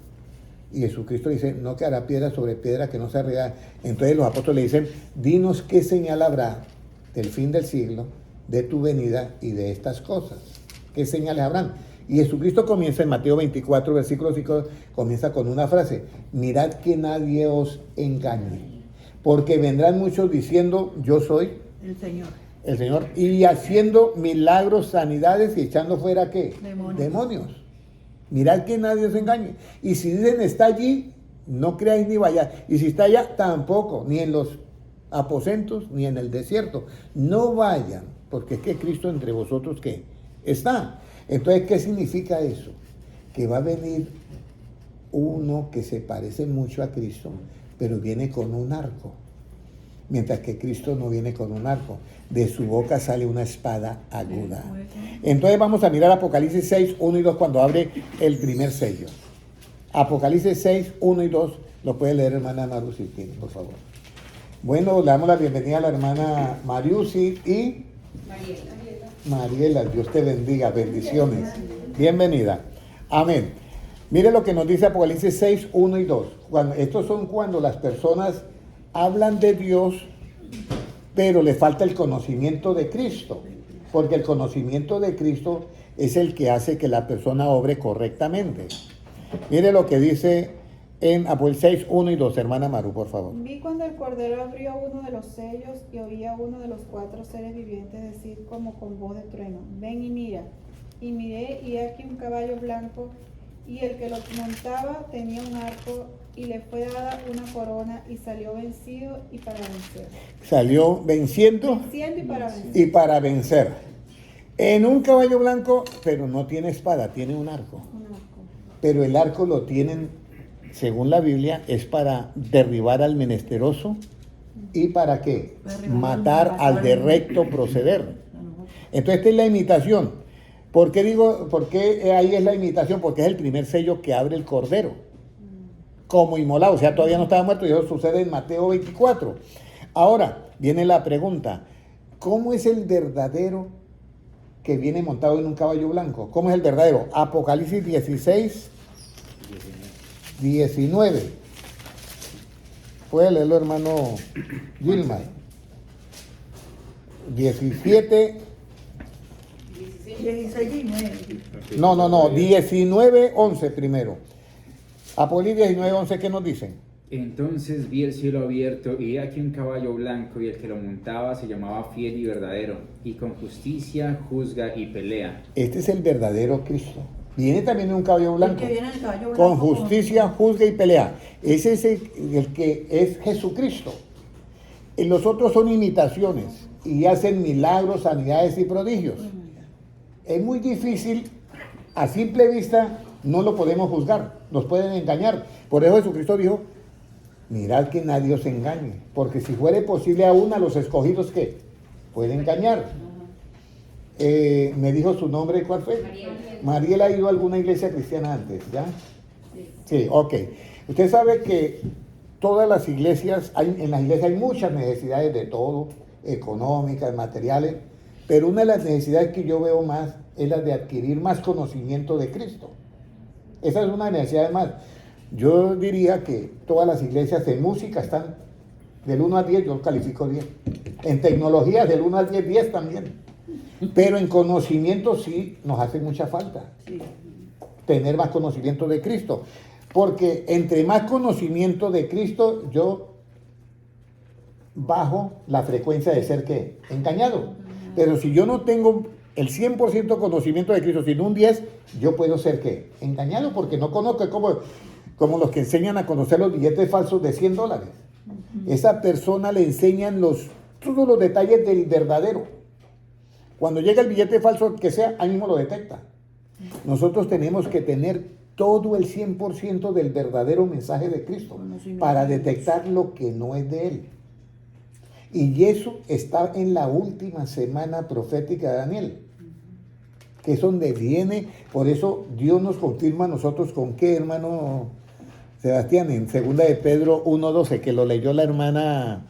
[SPEAKER 1] Y Jesucristo dice, no quedará piedra sobre piedra que no se arregla. Entonces los apóstoles le dicen, dinos qué señal habrá del fin del siglo, de tu venida y de estas cosas. ¿Qué señales habrán? Y Jesucristo comienza en Mateo 24, versículo 5, comienza con una frase, mirad que nadie os engañe, porque vendrán muchos diciendo, yo soy el Señor, y haciendo milagros, sanidades y echando fuera, ¿qué? Demonios. Mirad que nadie os engañe. Y si dicen, está allí, no creáis ni vayáis. Y si está allá, tampoco, ni en los aposentos, ni en el desierto. No vayan, porque es que Cristo entre vosotros, ¿qué? Está. Entonces, ¿qué significa eso? Que va a venir uno que se parece mucho a Cristo, pero viene con un arco. Mientras que Cristo no viene con un arco. De su boca sale una espada aguda. Entonces vamos a mirar Apocalipsis 6, 1 y 2 cuando abre el primer sello. Apocalipsis 6, 1 y 2. Lo puede leer hermana Marusi, por favor. Bueno, le damos la bienvenida a la hermana Mariusi y Mariela. Dios te bendiga, bendiciones. Bienvenida. Amén. Mire lo que nos dice Apocalipsis 6, 1 y 2. Estos son cuando las personas hablan de Dios, pero le falta el conocimiento de Cristo, porque el conocimiento de Cristo es el que hace que la persona obre correctamente. Mire lo que dice en Apocalipsis 6, 1 y 2, hermana Maru, por favor.
[SPEAKER 4] Vi cuando el Cordero abrió uno de los sellos y oía uno de los 4 seres vivientes decir como con voz de trueno, ven y mira. Y miré y aquí un caballo blanco y el que lo montaba tenía un arco y le fue dada una corona y salió vencido y para vencer.
[SPEAKER 1] Salió venciendo
[SPEAKER 4] Venciendo y para vencer.
[SPEAKER 1] y para vencer. En un caballo blanco, pero no tiene espada, tiene un arco.
[SPEAKER 4] Un arco.
[SPEAKER 1] Pero el arco lo tienen, según la Biblia, es para derribar al menesteroso y para ¿qué? Matar al de recto proceder. Entonces esta es la imitación. ¿Por qué ahí es la imitación? Porque es el primer sello que abre el Cordero como inmolado, o sea, todavía no estaba muerto, y eso sucede en Mateo 24. Ahora, viene la pregunta, ¿cómo es el verdadero que viene montado en un caballo blanco? ¿Cómo es el verdadero? Apocalipsis 16, 19. Puede leerlo, hermano Gilmar. 17.
[SPEAKER 6] 16 y 9.
[SPEAKER 1] No, 19, 11 primero. Apocalipsis 19, 11, ¿qué nos dicen?
[SPEAKER 2] Entonces vi el cielo abierto y he aquí un caballo blanco y el que lo montaba se llamaba Fiel y Verdadero y con justicia juzga y pelea.
[SPEAKER 1] Este es el verdadero Cristo. Viene también en un caballo blanco.
[SPEAKER 6] El que viene en el caballo
[SPEAKER 1] Con
[SPEAKER 6] blanco,
[SPEAKER 1] justicia juzga y pelea. Ese es el que es Jesucristo. Y los otros son imitaciones y hacen milagros, sanidades y prodigios. Es muy difícil, a simple vista no lo podemos juzgar, nos pueden engañar. Por eso Jesucristo dijo, mirad que nadie os engañe, porque si fuere posible aún a los escogidos, ¿qué? Puede engañar. Me dijo su nombre, ¿cuál fue? Mariela ha ido a alguna iglesia cristiana antes, ¿ya? Sí, ok. Usted sabe que todas las iglesias, en las iglesias hay muchas necesidades de todo, económicas, materiales, pero una de las necesidades que yo veo más es la de adquirir más conocimiento de Cristo. Esa es una necesidad más. Yo diría que todas las iglesias en música están del 1 al 10, yo califico 10. En tecnología del 1 al 10, 10 también. Pero en conocimiento sí nos hace mucha falta.
[SPEAKER 6] Sí.
[SPEAKER 1] Tener más conocimiento de Cristo. Porque entre más conocimiento de Cristo, yo bajo la frecuencia de ser ¿qué? Engañado. Pero si yo no tengo el 100% conocimiento de Cristo, sino un 10, yo puedo ser ¿qué? Engañado, porque no conozco, es como los que enseñan a conocer los billetes falsos de $100. Esa persona le enseñan todos los detalles del verdadero. Cuando llega el billete falso, que sea, ahí mismo lo detecta. Nosotros tenemos que tener todo el 100% del verdadero mensaje de Cristo para detectar lo que no es de Él. Y eso está en la última semana profética de Daniel, que es donde viene. Por eso Dios nos confirma a nosotros con qué, hermano Sebastián, en 2 de Pedro 1:12, que lo leyó la hermana.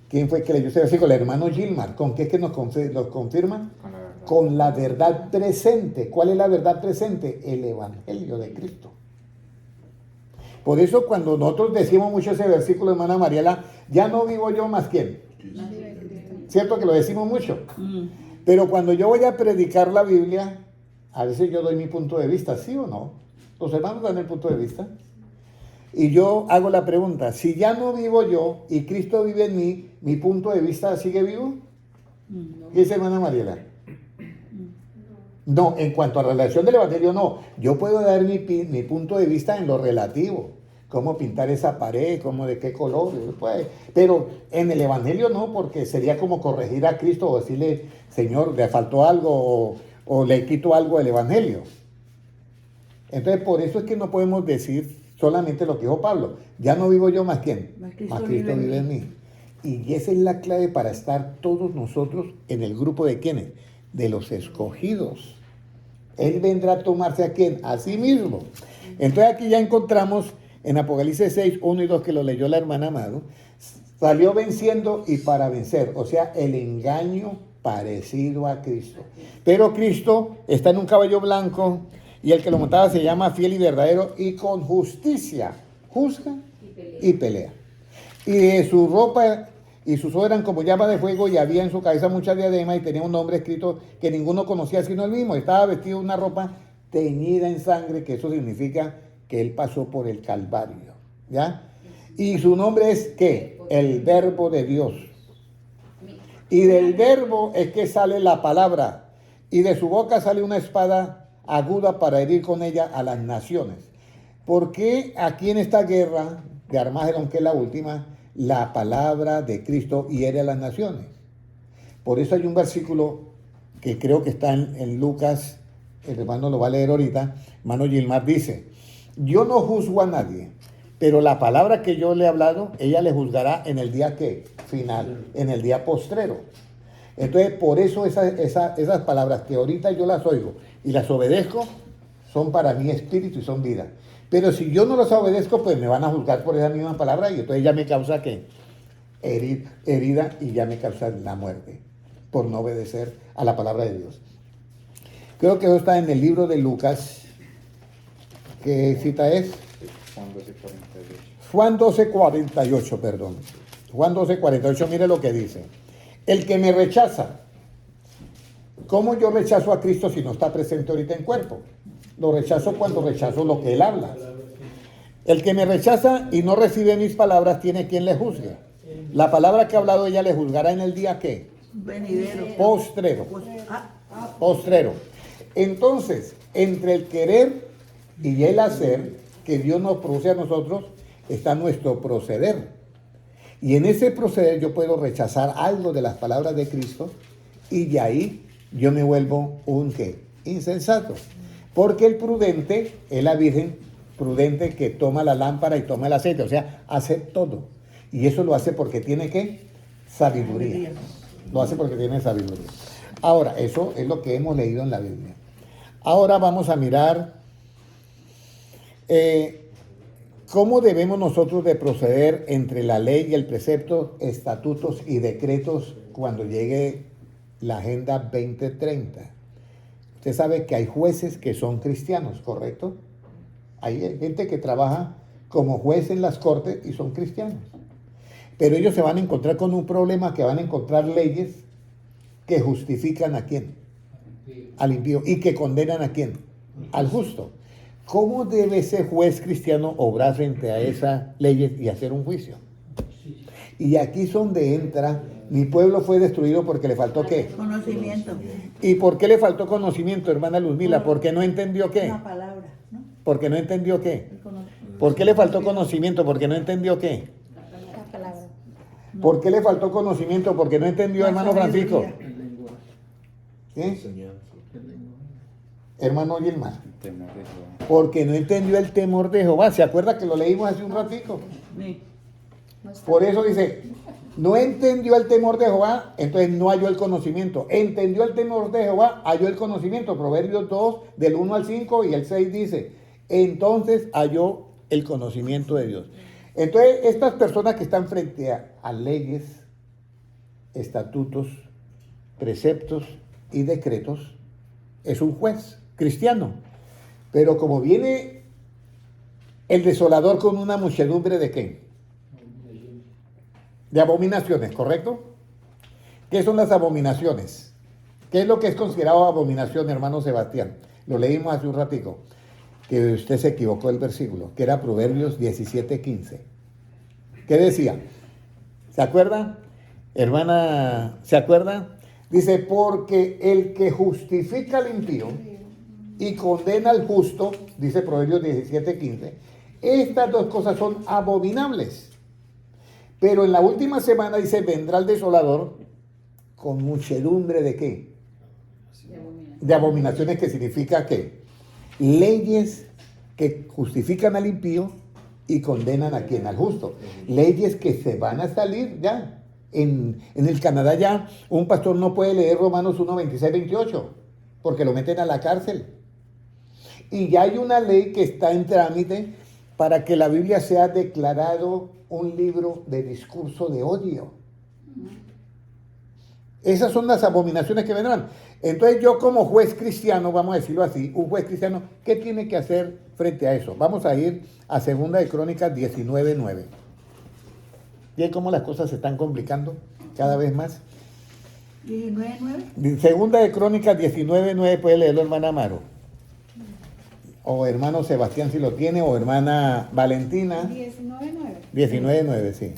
[SPEAKER 1] ¿Quién fue que leyó ese versículo? El hermano Gilmar. ¿Con qué es que nos confirma?
[SPEAKER 2] Con la verdad.
[SPEAKER 1] Con la verdad presente. ¿Cuál es la verdad presente? El Evangelio de Cristo. Por eso cuando nosotros decimos mucho ese versículo, hermana Mariela, ya no vivo yo más ¿quién? ¿Cierto que lo decimos mucho? Pero cuando yo voy a predicar la Biblia, a veces yo doy mi punto de vista, ¿sí o no? Los hermanos dan el punto de vista. Y yo hago la pregunta, si ya no vivo yo y Cristo vive en mí, ¿mi punto de vista sigue vivo? ¿Qué dice hermana Mariela? No, en cuanto a la relación del Evangelio, no. Yo puedo dar mi punto de vista en lo relativo. Cómo pintar esa pared, cómo de qué color. Pues, pero en el Evangelio no, porque sería como corregir a Cristo o decirle, Señor, le faltó algo o le quito algo del Evangelio. Entonces, por eso es que no podemos decir solamente lo que dijo Pablo. Ya no vivo yo más ¿quién? Más Cristo vive en mí. Y esa es la clave para estar todos nosotros en el grupo de ¿quiénes? De los escogidos. Él vendrá a tomarse a ¿quién? A sí mismo. Entonces aquí ya encontramos en Apocalipsis 6, 1 y 2, que lo leyó la hermana Amado, salió venciendo y para vencer, o sea, el engaño parecido a Cristo. Pero Cristo está en un caballo blanco y el que lo montaba se llama fiel y verdadero y con justicia juzga y pelea. Y de su ropa y sus ojos eran como llamas de fuego y había en su cabeza muchas diademas y tenía un nombre escrito que ninguno conocía sino él mismo. Estaba vestido de una ropa teñida en sangre, que eso significa que él pasó por el Calvario, ¿ya? Y su nombre es ¿qué? El Verbo de Dios. Y del verbo es que sale la palabra y de su boca sale una espada aguda para herir con ella a las naciones. ¿Por qué aquí en esta guerra de Armagedón, que es la última, la palabra de Cristo hiere a las naciones? Por eso hay un versículo que creo que está en Lucas, el hermano lo va a leer ahorita, hermano Gilmar dice, yo no juzgo a nadie, pero la palabra que yo le he hablado, ella le juzgará en el día que final, en el día postrero. Entonces, por eso esas palabras que ahorita yo las oigo y las obedezco, son para mí espíritu y son vida. Pero si yo no las obedezco, pues me van a juzgar por esa misma palabra y entonces ya me causa ¿qué? Herida y ya me causa la muerte por no obedecer a la palabra de Dios. Creo que eso está en el libro de Lucas. ¿Qué cita es?
[SPEAKER 2] Juan 12:48.
[SPEAKER 1] Juan 12:48, perdón. Juan 12:48, mire lo que dice. El que me rechaza, ¿cómo yo rechazo a Cristo si no está presente ahorita en cuerpo? Lo rechazo cuando rechazo lo que Él habla. El que me rechaza y no recibe mis palabras tiene quien le juzgue. La palabra que ha hablado ella le juzgará en el día ¿qué?
[SPEAKER 6] Venidero.
[SPEAKER 1] Postrero. Postrero. Entonces, entre el querer y el hacer que Dios nos produce a nosotros, está nuestro proceder. Y en ese proceder yo puedo rechazar algo de las palabras de Cristo y de ahí yo me vuelvo un ¿qué? Insensato. Porque el prudente es la virgen prudente que toma la lámpara y toma el aceite, o sea, hace todo. Y eso lo hace porque tiene ¿qué? Sabiduría. Lo hace porque tiene sabiduría. Ahora, eso es lo que hemos leído en la Biblia. Ahora vamos a mirar cómo debemos nosotros de proceder entre la ley y el precepto, estatutos y decretos cuando llegue la Agenda 2030. Usted sabe que hay jueces que son cristianos, ¿correcto? Hay gente que trabaja como juez en las cortes y son cristianos. Pero ellos se van a encontrar con un problema, que van a encontrar leyes que justifican a quién, al impío, y que condenan a quién, al justo. ¿Cómo debe ese juez cristiano obrar frente a esas leyes y hacer un juicio? Y aquí es donde entra, mi pueblo fue destruido porque le faltó ¿qué?
[SPEAKER 6] Conocimiento.
[SPEAKER 1] ¿Y por qué le faltó conocimiento, hermana Luzmila? ¿Porque no entendió qué?
[SPEAKER 6] Una palabra, ¿no?
[SPEAKER 1] ¿Porque no entendió qué?
[SPEAKER 6] El conocimiento.
[SPEAKER 1] ¿Por qué le faltó conocimiento? ¿Porque no entendió qué?
[SPEAKER 4] La palabra.
[SPEAKER 1] ¿Por qué le faltó conocimiento? Porque no entendió,
[SPEAKER 6] La
[SPEAKER 1] hermano Francisco.
[SPEAKER 6] sabiduría.
[SPEAKER 3] El lenguaje.
[SPEAKER 1] ¿Sí?
[SPEAKER 5] Enseñanza.
[SPEAKER 3] El lenguaje.
[SPEAKER 1] Hermano Gilmar.
[SPEAKER 2] El temor de Jehová.
[SPEAKER 1] Porque no entendió el temor de Jehová. ¿Se acuerda que lo leímos hace un ratico?
[SPEAKER 6] Sí.
[SPEAKER 1] Por eso dice, no entendió el temor de Jehová, entonces no halló el conocimiento. Entendió el temor de Jehová, halló el conocimiento. Proverbios 2, del 1 al 5 y el 6 dice, entonces halló el conocimiento de Dios. Entonces, estas personas que están frente a leyes, estatutos, preceptos y decretos, es un juez cristiano. Pero como viene el desolador con una muchedumbre de ¿qué? De abominaciones, ¿correcto? ¿Qué son las abominaciones? ¿Qué es lo que es considerado abominación, hermano Sebastián? Lo leímos hace un ratico, que usted se equivocó el versículo, que era Proverbios 17:15. ¿Qué decía? ¿Se acuerda? Hermana, ¿se acuerda? Dice, porque el que justifica al impío y condena al justo, dice Proverbios 17:15, estas dos cosas son abominables. Pero en la última semana dice, vendrá el desolador con muchedumbre de ¿qué? De abominaciones, que significa ¿qué? Leyes que justifican al impío y condenan a quien, al justo. Leyes que se van a salir ya. En el Canadá ya un pastor no puede leer Romanos 1, 26, 28 porque lo meten a la cárcel. Y ya hay una ley que está en trámite para que la Biblia sea declarado un libro de discurso de odio. Esas son las abominaciones que vendrán. Entonces yo como juez cristiano, vamos a decirlo así, un juez cristiano, ¿qué tiene que hacer frente a eso? Vamos a ir a 2 de Crónicas 19:9. ¿Y cómo las cosas se están complicando cada vez más?
[SPEAKER 6] 19:9.
[SPEAKER 1] 2 de Crónicas 19:9, puede leerlo hermana Amaro. O hermano Sebastián si lo tiene, o hermana Valentina.
[SPEAKER 4] 19:9.
[SPEAKER 1] 19:9, sí.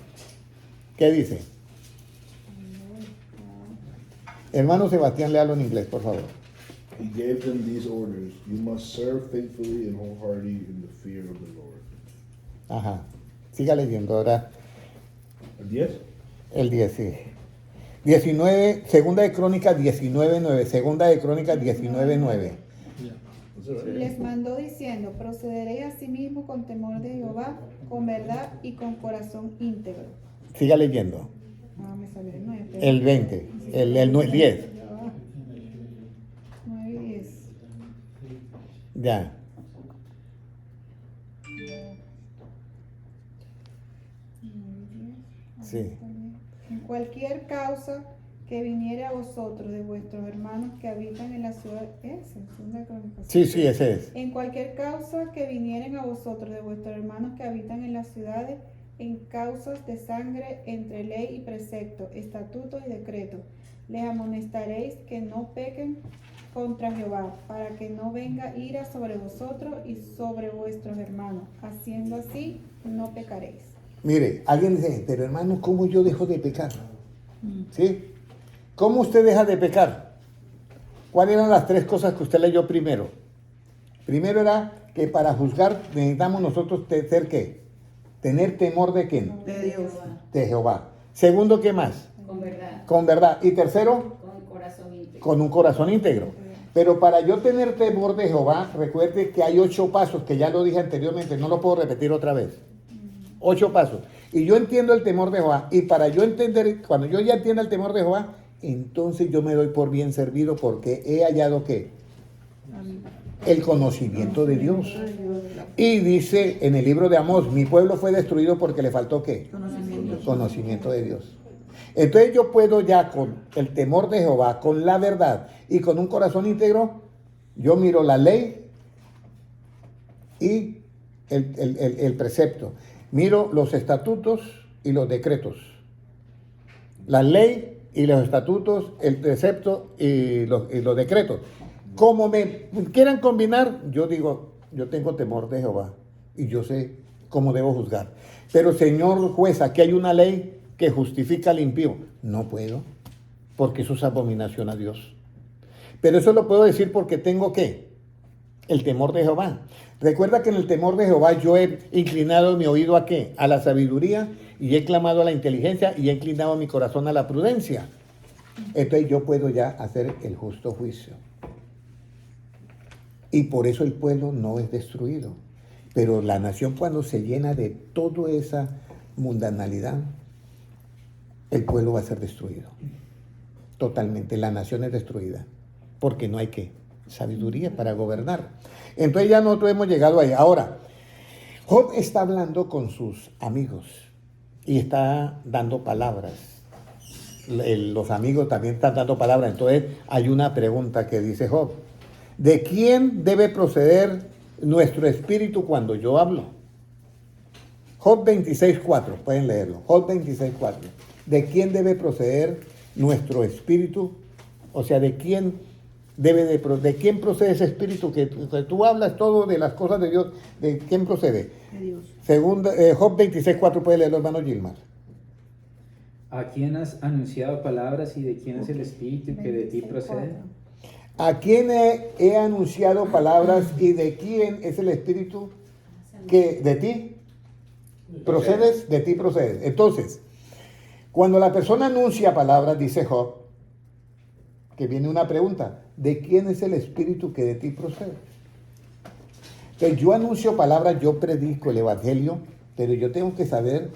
[SPEAKER 1] ¿Qué dice? Hermano Sebastián, léalo en inglés, por favor.
[SPEAKER 5] He gave them these orders. You must serve faithfully and wholeheartedly in the fear of the Lord.
[SPEAKER 1] Ajá. Siga leyendo ahora
[SPEAKER 5] ¿El 10?
[SPEAKER 1] el 10, sí. 19, segunda de Crónicas 19:9. Segunda de Crónicas 19:9.
[SPEAKER 4] Les mandó diciendo, procederé a sí mismo con temor de Jehová, con verdad y con corazón íntegro.
[SPEAKER 1] Siga leyendo.
[SPEAKER 4] Ah, me salió el 9.
[SPEAKER 1] El 20. El 10.
[SPEAKER 4] 9 y 10.
[SPEAKER 1] Ya. Sí.
[SPEAKER 4] En cualquier causa que viniere a vosotros de vuestros hermanos que habitan en la ciudad,
[SPEAKER 1] Sí, sí, ese es.
[SPEAKER 4] En cualquier causa que vinieren a vosotros de vuestros hermanos que habitan en las ciudades, en causas de sangre entre ley y precepto, estatuto y decreto, les amonestaréis que no pequen contra Jehová, para que no venga ira sobre vosotros y sobre vuestros hermanos. Haciendo así, no pecaréis.
[SPEAKER 1] Mire, alguien dice, pero hermano, ¿cómo yo dejo de pecar? ¿Sí? ¿Cómo usted deja de pecar? ¿Cuáles eran las 3 cosas que usted leyó primero? Primero era que para juzgar necesitamos nosotros ser ¿qué? Tener temor de quién?
[SPEAKER 6] De Dios.
[SPEAKER 1] De Jehová. Segundo, ¿qué más?
[SPEAKER 8] Con verdad,
[SPEAKER 1] Con verdad. Y tercero,
[SPEAKER 8] con corazón íntegro.
[SPEAKER 1] con un corazón íntegro. Pero para yo tener temor de Jehová, recuerde que hay 8 pasos, que ya lo dije anteriormente, no lo puedo repetir otra vez. 8 pasos. Y yo entiendo el temor de Jehová. Y para yo entender, cuando yo ya entienda el temor de Jehová, entonces yo me doy por bien servido porque he hallado ¿qué? El conocimiento de Dios. Y dice en el libro de Amós, mi pueblo fue destruido porque le faltó ¿qué?
[SPEAKER 6] Conocimiento.
[SPEAKER 1] Conocimiento de Dios. Entonces yo puedo ya con el temor de Jehová, con la verdad y con un corazón íntegro, yo miro la ley y el precepto. Miro los estatutos y los decretos. La ley y los estatutos, el precepto y los decretos. Como me quieran combinar, yo digo, yo tengo temor de Jehová y yo sé cómo debo juzgar. Pero señor juez, aquí hay una ley que justifica al impío. No puedo, porque eso es abominación a Dios. Pero eso lo puedo decir porque tengo ¿qué? El temor de Jehová. Recuerda que en el temor de Jehová yo he inclinado mi oído ¿a qué? A la sabiduría, y he clamado a la inteligencia, y he inclinado mi corazón a la prudencia. Entonces yo puedo ya hacer el justo juicio. Y por eso el pueblo no es destruido. Pero la nación, cuando se llena de toda esa mundanalidad, el pueblo va a ser destruido. Totalmente. La nación es destruida. Porque no hay ¿qué? Sabiduría para gobernar. Entonces ya nosotros hemos llegado ahí. Ahora, Job está hablando con sus amigos y está dando palabras. Los amigos también están dando palabras. Entonces hay una pregunta que dice Job: ¿de quién debe proceder nuestro espíritu cuando yo hablo? Job 26:4, pueden leerlo. Job 26:4. ¿De quién debe proceder nuestro espíritu? O sea, ¿de quién procede ese espíritu que tú hablas todo de las cosas de Dios? ¿De quién procede?
[SPEAKER 6] De Dios.
[SPEAKER 1] Job 26:4, puede leerlo, hermano Gilmar.
[SPEAKER 2] ¿A quién has anunciado palabras y de quién es el espíritu que de ti procede?
[SPEAKER 1] ¿A quién he anunciado palabras y de quién es el espíritu que de ti procedes? De ti procedes. Entonces, cuando la persona anuncia palabras, dice Job, que viene una pregunta: ¿de quién es el espíritu que de ti procede? Entonces, yo anuncio palabras, yo predico el evangelio, pero yo tengo que saber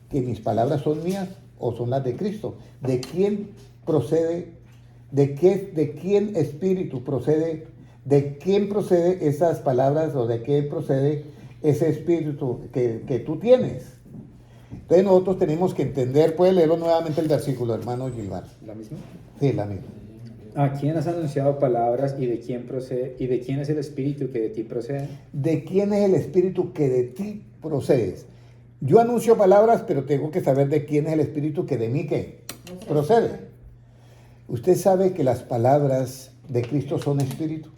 [SPEAKER 1] que mis palabras son mías o son las de Cristo. ¿De quién procede? ¿De quién espíritu procede? ¿De quién procede esas palabras o de qué procede ese espíritu que tú tienes? Entonces nosotros tenemos que entender. Puede leerlo nuevamente el versículo, hermano Gilmar.
[SPEAKER 2] ¿La misma?
[SPEAKER 1] Sí, la misma.
[SPEAKER 2] ¿A quién has anunciado palabras y de quién procede y de quién es el espíritu que de ti procede?
[SPEAKER 1] ¿De quién es el espíritu que de ti procedes? Yo anuncio palabras, pero tengo que saber de quién es el espíritu que de mí ¿qué? Procede. Usted sabe que las palabras de Cristo son espíritu.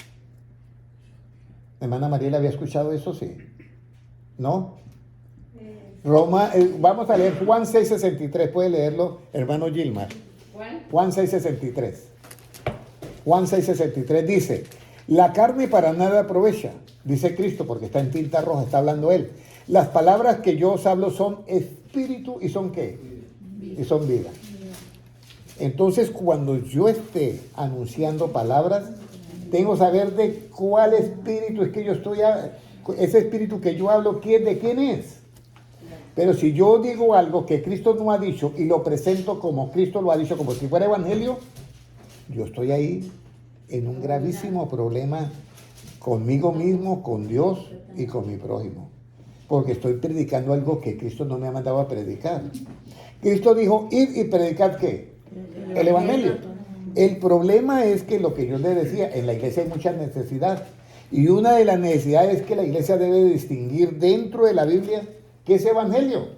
[SPEAKER 1] Hermana Mariela, ¿había escuchado eso? Sí. ¿No? Vamos a leer Juan 6:63. Puede leerlo, hermano Gilmar. Juan 6:63. Juan 6:63 dice: la carne para nada aprovecha, dice Cristo, porque está en tinta roja, está hablando él. Las palabras que yo os hablo son espíritu y son ¿qué? Y son vida. Entonces, cuando yo esté anunciando palabras, tengo que saber de cuál espíritu es que yo estoy, ese espíritu que yo hablo, ¿de quién es? Pero si yo digo algo que Cristo no ha dicho y lo presento como Cristo lo ha dicho, como si fuera evangelio, yo estoy ahí en un gravísimo problema conmigo mismo, con Dios y con mi prójimo. Porque estoy predicando algo que Cristo no me ha mandado a predicar. Cristo dijo: id y predicad ¿qué? El evangelio. El problema es que lo que yo le decía, en la iglesia hay mucha necesidad. Y una de las necesidades es que la iglesia debe distinguir dentro de la Biblia qué es evangelio.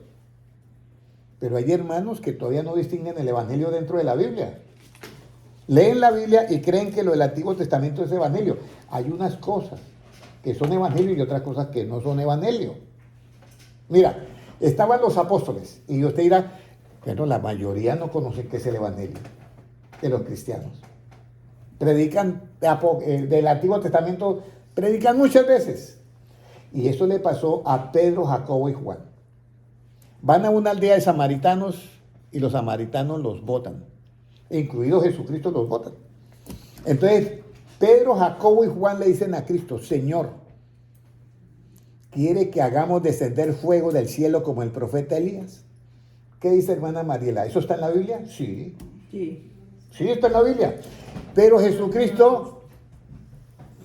[SPEAKER 1] Pero hay hermanos que todavía no distinguen el evangelio dentro de la Biblia. Leen la Biblia y creen que lo del Antiguo Testamento es evangelio. Hay unas cosas que son evangelio y otras cosas que no son evangelio. Mira, estaban los apóstoles y usted dirá: bueno, la mayoría no conocen qué es el evangelio de los cristianos. Predican del Antiguo Testamento, predican muchas veces. Y eso le pasó a Pedro, Jacobo y Juan. Van a una aldea de samaritanos y los samaritanos los botan. Incluido Jesucristo los botan. Entonces, Pedro, Jacobo y Juan le dicen a Cristo: Señor, ¿quiere que hagamos descender fuego del cielo como el profeta Elías? ¿Qué dice hermana Mariela? ¿Eso está en la Biblia? Sí. Sí, está en la Biblia. Pero Jesucristo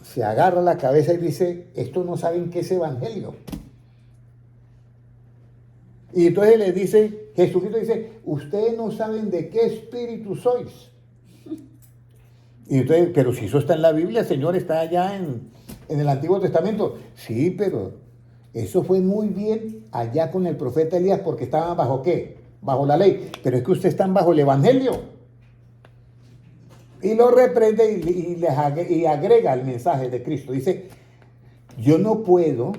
[SPEAKER 1] se agarra la cabeza y dice: estos no saben qué es evangelio. Y entonces le dice, Jesucristo dice: ustedes no saben de qué espíritu sois. Y entonces, pero si eso está en la Biblia, Señor, está allá en el Antiguo Testamento. Sí, pero eso fue muy bien allá con el profeta Elías, porque estaban bajo ¿qué? Bajo la ley. Pero es que ustedes están bajo el evangelio. Y lo reprende y agrega el mensaje de Cristo. Dice, yo no puedo,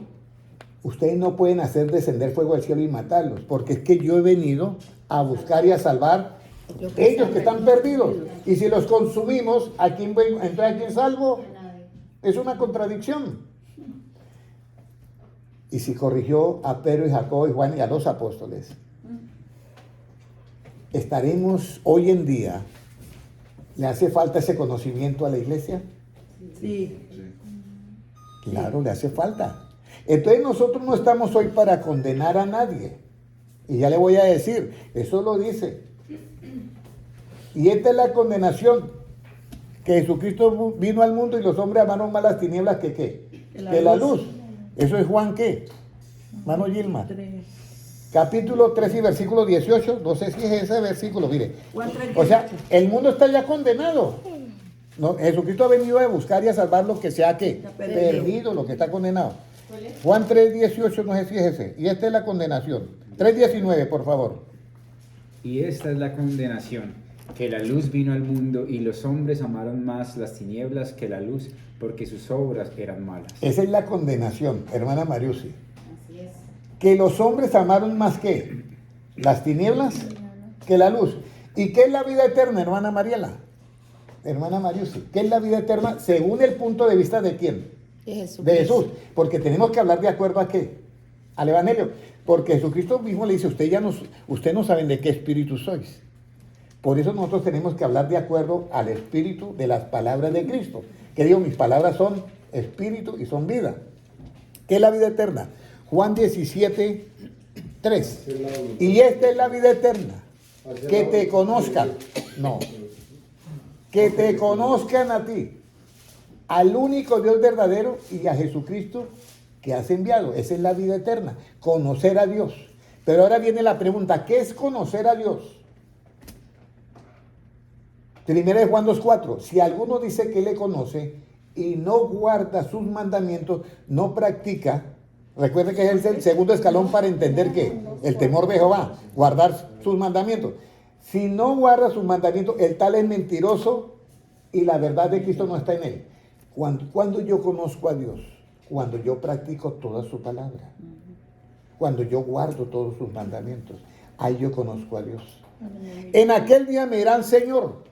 [SPEAKER 1] ustedes no pueden hacer descender fuego del cielo y matarlos, porque es que yo he venido a buscar y a salvar ellos que están perdidos. Y si los consumimos, entonces ¿a quién salvo? Es una contradicción. Y si corrigió a Pedro y Jacobo y Juan y a los apóstoles, estaremos hoy en día, ¿le hace falta ese conocimiento a la iglesia?
[SPEAKER 6] Sí.
[SPEAKER 1] Claro, le hace falta. Entonces nosotros no estamos hoy para condenar a nadie. Y ya le voy a decir, eso lo dice. Y esta es la condenación, que Jesucristo vino al mundo y los hombres amaron más las tinieblas que ¿qué? Que la luz. Eso es Juan ¿qué? Mano Gilma. Capítulo 3 y versículo 18. No sé si es ese versículo, mire.
[SPEAKER 6] Juan 3,
[SPEAKER 1] O sea,
[SPEAKER 6] 18.
[SPEAKER 1] el mundo está ya condenado. No, Jesucristo ha venido a buscar y a salvar lo que sea que
[SPEAKER 6] Está perdido.
[SPEAKER 1] lo que está condenado. Juan 3:18, no sé si es ese. Y esta es la condenación. 3:19, por favor.
[SPEAKER 2] Y esta es la condenación, que la luz vino al mundo y los hombres amaron más las tinieblas que la luz, porque sus obras eran malas.
[SPEAKER 1] Esa es la condenación, hermana Mariusi.
[SPEAKER 4] Así es.
[SPEAKER 1] Que los hombres amaron más que las tinieblas que la luz. ¿Y qué es la vida eterna, hermana Mariela? Hermana Mariusi, ¿qué es la vida eterna según el punto de vista de quién? De Jesús. Porque tenemos que hablar de acuerdo a qué? Al Evangelio. Porque Jesucristo mismo le dice, ustedes no saben de qué espíritu sois. Por eso nosotros tenemos que hablar de acuerdo al espíritu de las palabras de Cristo. Que digo, mis palabras son espíritu y son vida. ¿Qué es la vida eterna? Juan 17:3. Y esta es la vida eterna. Que te conozcan. No. Que te conozcan a ti, al único Dios verdadero y a Jesucristo que has enviado. Esa es la vida eterna. Conocer a Dios. Pero ahora viene la pregunta, ¿qué es conocer a Dios? Primera de Juan 2:4. Si alguno dice que le conoce y no guarda sus mandamientos, no practica. Recuerde que es el segundo escalón para entender que el temor de Jehová, guardar sus mandamientos. Si no guarda sus mandamientos, el tal es mentiroso y la verdad de Cristo no está en él. Cuando yo conozco a Dios, cuando yo practico toda su palabra, cuando yo guardo todos sus mandamientos, ahí yo conozco a Dios. En aquel día me dirán, Señor,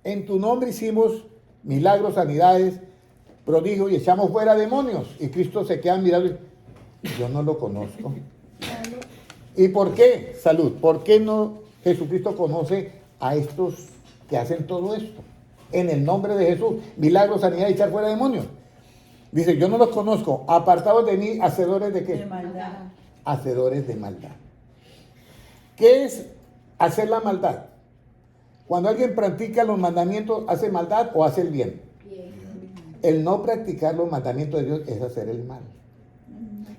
[SPEAKER 1] en tu nombre hicimos milagros, sanidades, prodigios y echamos fuera demonios. Y Cristo se queda mirando y yo no lo conozco. ¿Y por qué? Salud. ¿Por qué no Jesucristo conoce a estos que hacen todo esto? En el nombre de Jesús, milagros, sanidad y echar fuera demonios. Dice, yo no los conozco, apartados de mí, hacedores de qué?
[SPEAKER 6] De maldad.
[SPEAKER 1] Hacedores de maldad. ¿Qué es hacer la maldad? Cuando alguien practica los mandamientos, ¿hace maldad o hace el bien? El no practicar los mandamientos de Dios es hacer el mal.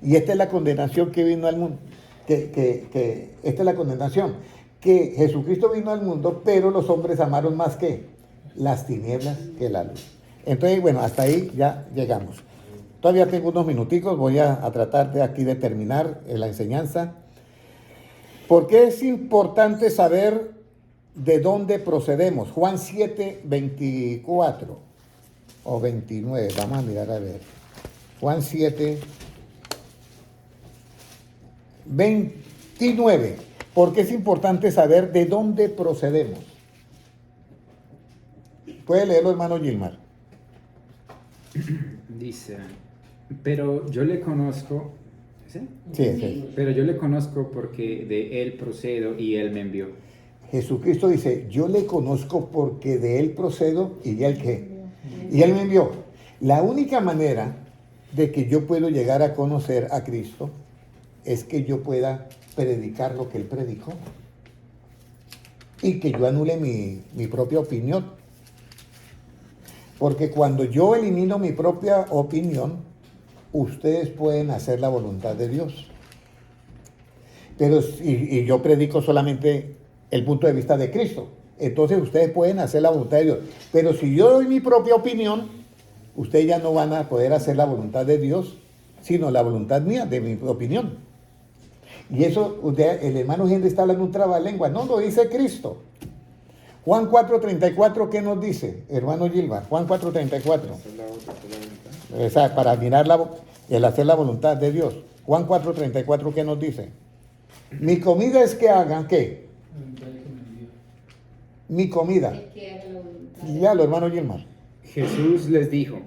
[SPEAKER 1] Y esta es la condenación que vino al mundo. Esta es la condenación. Que Jesucristo vino al mundo, pero los hombres amaron más que las tinieblas que la luz. Entonces, bueno, hasta ahí ya llegamos. Todavía tengo unos minuticos, voy a tratar de aquí de terminar la enseñanza. ¿Por qué es importante saber de dónde procedemos? Juan 7:24 o 29, vamos a mirar a ver. Juan 7:29. ¿Por qué es importante saber de dónde procedemos? Puede leerlo, hermano Gilmar.
[SPEAKER 2] Dice, pero yo le conozco, ¿sí?
[SPEAKER 1] Sí.
[SPEAKER 2] Pero yo le conozco porque de él procedo y él me envió.
[SPEAKER 1] Jesucristo dice, yo le conozco porque de él procedo y de él qué. Y él me envió. La única manera de que yo puedo llegar a conocer a Cristo es que yo pueda predicar lo que él predicó. Y que yo anule mi propia opinión. Porque cuando yo elimino mi propia opinión, ustedes pueden hacer la voluntad de Dios. Pero y yo predico solamente el punto de vista de Cristo. Entonces ustedes pueden hacer la voluntad de Dios. Pero si yo doy mi propia opinión, ustedes ya no van a poder hacer la voluntad de Dios, sino la voluntad mía, de mi opinión. Y eso, el hermano Henry está hablando un trabalengua. No, lo dice Cristo. Juan 4:34, ¿qué nos dice, hermano Gilbert? Juan 4:34.
[SPEAKER 2] Esa es la otra, esa es la voluntad.
[SPEAKER 1] Esa, para mirar el hacer la voluntad de Dios. Juan 4:34, ¿qué nos dice? Mi comida es que hagan, ¿qué? Mi comida.
[SPEAKER 6] El que haga la voluntad.
[SPEAKER 1] Dígalo, hermano Gilmar.
[SPEAKER 2] Jesús les dijo,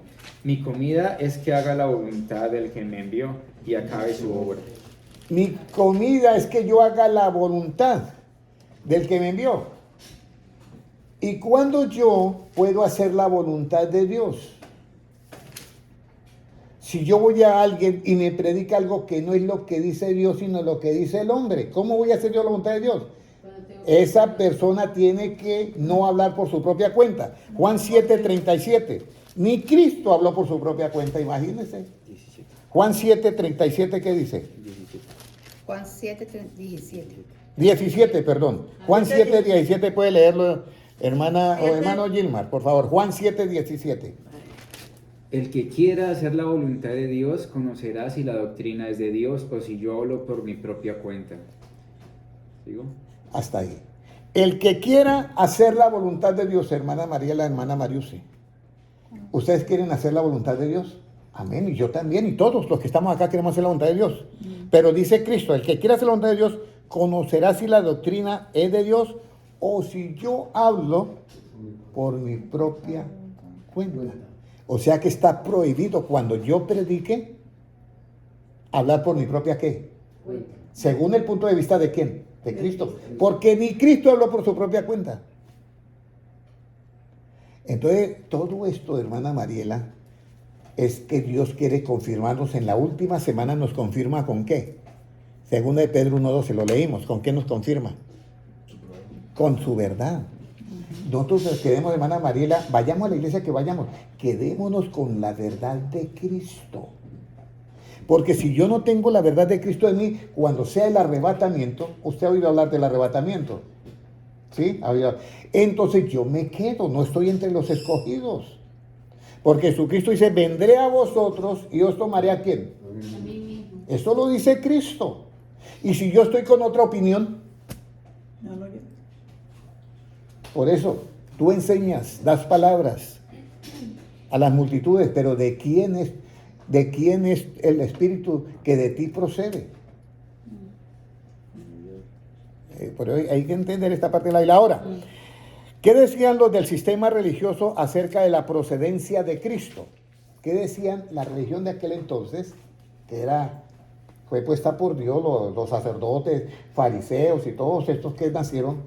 [SPEAKER 2] mi comida es que haga la voluntad del que me envió y acabe su obra.
[SPEAKER 1] Mi comida es que yo haga la voluntad del que me envió. ¿Y cuándo yo puedo hacer la voluntad de Dios? Si yo voy a alguien y me predica algo que no es lo que dice Dios, sino lo que dice el hombre, ¿cómo voy a hacer yo la voluntad de Dios? Esa persona tiene que no hablar por su propia cuenta. Juan 7:37. Ni Cristo habló por su propia cuenta, imagínense.
[SPEAKER 2] 17,
[SPEAKER 1] Juan 7:37, ¿qué dice?
[SPEAKER 2] 17.
[SPEAKER 6] Juan 7, 17.
[SPEAKER 1] 17, perdón. Juan 7:17, puede leerlo, hermana o hermano Gilmar, por favor. Juan 7:17.
[SPEAKER 2] El que quiera hacer la voluntad de Dios conocerá si la doctrina es de Dios o si yo hablo por mi propia cuenta. ¿Sigo?
[SPEAKER 1] Hasta ahí. El que quiera hacer la voluntad de Dios, hermana María, la hermana Mariusi. ¿Ustedes quieren hacer la voluntad de Dios? Amén. Y yo también, y todos los que estamos acá queremos hacer la voluntad de Dios. Pero dice Cristo, el que quiera hacer la voluntad de Dios conocerá si la doctrina es de Dios o si yo hablo por mi propia cuenta. O sea que está prohibido cuando yo predique hablar por mi propia ¿qué? Según el punto de vista de quién, de Cristo. Porque ni Cristo habló por su propia cuenta. Entonces, todo esto, hermana Mariela, es que Dios quiere confirmarnos. En la última semana nos confirma con qué. Segunda de Pedro 1:12, lo leímos. ¿Con qué nos confirma? Con su verdad. Nosotros nos quedemos, hermana Mariela, vayamos a la iglesia que vayamos, quedémonos con la verdad de Cristo. Porque si yo no tengo la verdad de Cristo en mí, cuando sea el arrebatamiento, usted ha oído hablar del arrebatamiento, ¿sí? Entonces yo me quedo, no estoy entre los escogidos. Porque Jesucristo dice, vendré a vosotros y os tomaré ¿a quién?
[SPEAKER 6] A mí mismo.
[SPEAKER 1] Eso lo dice Cristo. Y si yo estoy con otra opinión,
[SPEAKER 4] No, no, yo.
[SPEAKER 1] por eso, tú enseñas, das palabras a las multitudes, pero ¿de quién es el espíritu que de ti procede? Por hoy hay que entender esta parte de la Biblia. Ahora, ¿qué decían los del sistema religioso acerca de la procedencia de Cristo? ¿Qué decían la religión de aquel entonces, que fue puesta por Dios, los sacerdotes, fariseos y todos estos que nacieron?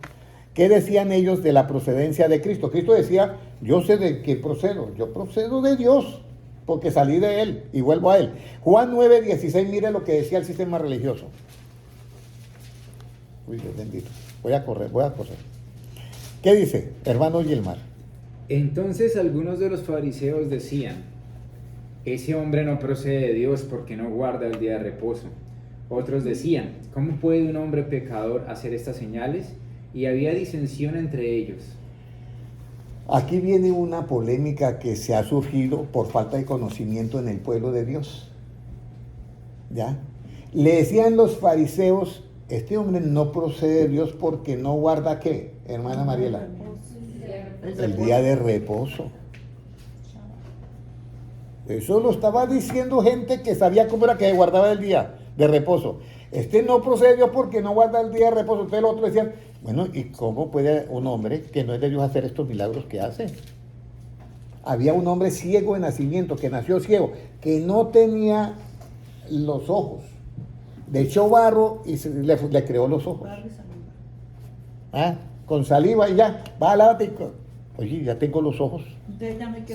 [SPEAKER 1] ¿Qué decían ellos de la procedencia de Cristo? Cristo decía, yo sé de quién procedo. Yo procedo de Dios, porque salí de Él y vuelvo a Él. Juan 9:16, mire lo que decía el sistema religioso. Uy, Dios bendito. Voy a correr. ¿Qué dice, hermano Gilmar?
[SPEAKER 2] Entonces algunos de los fariseos decían, ese hombre no procede de Dios porque no guarda el día de reposo. Otros decían, ¿cómo puede un hombre pecador hacer estas señales? Y había disensión entre ellos.
[SPEAKER 1] Aquí viene una polémica que se ha surgido por falta de conocimiento en el pueblo de Dios. ¿Ya? Le decían los fariseos, este hombre no procede de Dios porque no guarda ¿qué, hermana Mariela? El día de reposo. Eso lo estaba diciendo gente que sabía cómo era que guardaba el día de reposo. Este no procede de Dios porque no guarda el día de reposo. Entonces los otros decían, bueno, ¿y cómo puede un hombre que no es de Dios hacer estos milagros que hace? Había un hombre ciego de nacimiento, que nació ciego, que no tenía los ojos. Le echó barro y le creó los ojos. Con saliva y ya, va, lávate. Oye, ya tengo los ojos.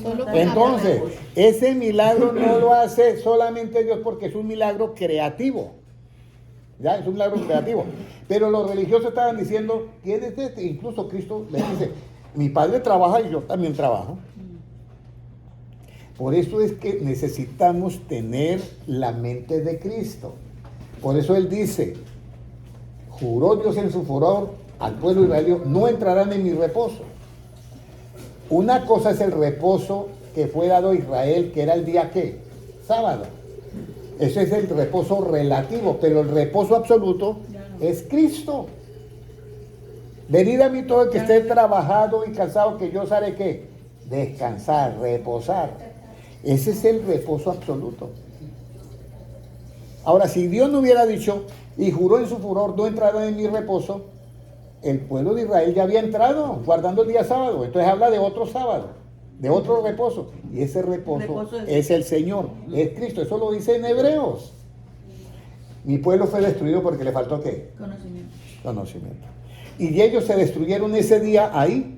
[SPEAKER 6] Solo con
[SPEAKER 1] Entonces, ese milagro no lo hace solamente Dios porque es un milagro creativo. Ya, es un milagro creativo. Pero los religiosos estaban diciendo, ¿quién es este? Incluso Cristo les dice, mi padre trabaja y yo también trabajo. Por eso es que necesitamos tener la mente de Cristo. Por eso Él dice, juró Dios en su furor al pueblo israelí, no entrarán en mi reposo. Una cosa es el reposo que fue dado a Israel, que era el día ¿qué? Sábado. Ese es el reposo relativo, pero el reposo absoluto es Cristo. Venid a mí todo el que esté trabajado y cansado, que yo os haré ¿qué? Descansar, reposar. Ese es el reposo absoluto. Ahora, si Dios no hubiera dicho y juró en su furor, no entrarán en mi reposo, el pueblo de Israel ya había entrado guardando el día sábado. Entonces habla de otro sábado, de otro reposo. Y ese reposo es el Señor, es Cristo. Eso lo dice en Hebreos. Mi pueblo fue destruido porque le faltó ¿qué? Conocimiento. Y ellos se destruyeron ese día ahí.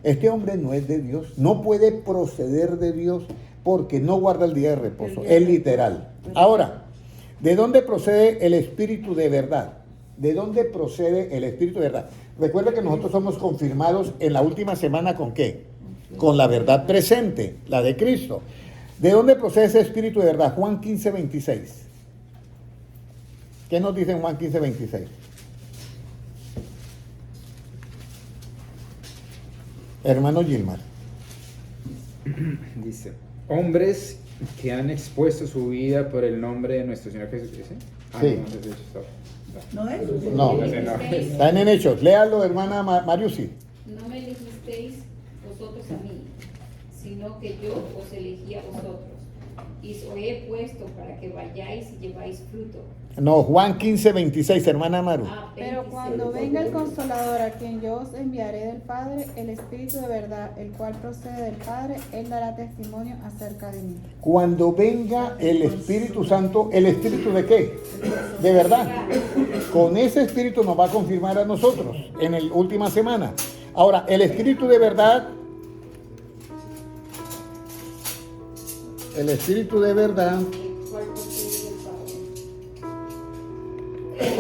[SPEAKER 1] Este hombre no es de Dios, no puede proceder de Dios porque no guarda el día de reposo. Es literal. Ahora, ¿de dónde procede el Espíritu de verdad? ¿De dónde procede el Espíritu de verdad? Recuerda que nosotros somos confirmados en la última semana ¿con qué? Con la verdad presente, la de Cristo. ¿De dónde procede ese Espíritu de verdad? Juan 15, 26. ¿Qué nos dice en Juan 15, 26? Hermano Gilmar.
[SPEAKER 2] Dice, hombres que han expuesto su vida por el nombre de nuestro Señor Jesucristo.
[SPEAKER 1] Sí.
[SPEAKER 2] No, entonces, stop.
[SPEAKER 6] ¿No es?
[SPEAKER 1] No,
[SPEAKER 2] No.
[SPEAKER 1] están en Hechos. Léalo, hermana Mariusi.
[SPEAKER 6] No me elegisteis vosotros a mí, sino que yo os elegí a vosotros, y os he puesto para que vayáis y lleváis fruto.
[SPEAKER 1] No, Juan 15, 26, hermana Maru.
[SPEAKER 4] Pero cuando venga el Consolador, a quien yo os enviaré del Padre, el Espíritu de verdad, el cual procede del Padre, él dará testimonio acerca de mí.
[SPEAKER 1] Cuando venga el Espíritu Santo, ¿el Espíritu de qué? De verdad. Con ese Espíritu nos va a confirmar a nosotros en la última semana. Ahora, el Espíritu de verdad, el Espíritu de verdad,
[SPEAKER 6] El cual procede del Padre. Él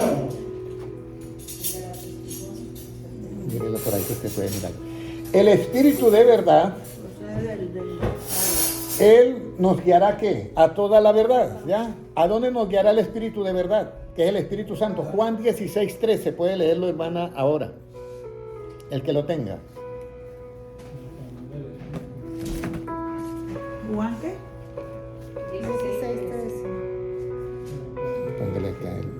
[SPEAKER 6] dará testimonio.
[SPEAKER 1] mírenlo por ahí que usted puede mirar. El Espíritu de verdad, Él nos guiará ¿qué? A toda la verdad, ¿ya? ¿A dónde nos guiará el Espíritu de verdad? Que es el Espíritu Santo. Juan 16, 13, puede leerlo, hermana, ahora. El que lo tenga.
[SPEAKER 8] ¿Juan qué?
[SPEAKER 4] 16, 13.
[SPEAKER 1] Póngale acá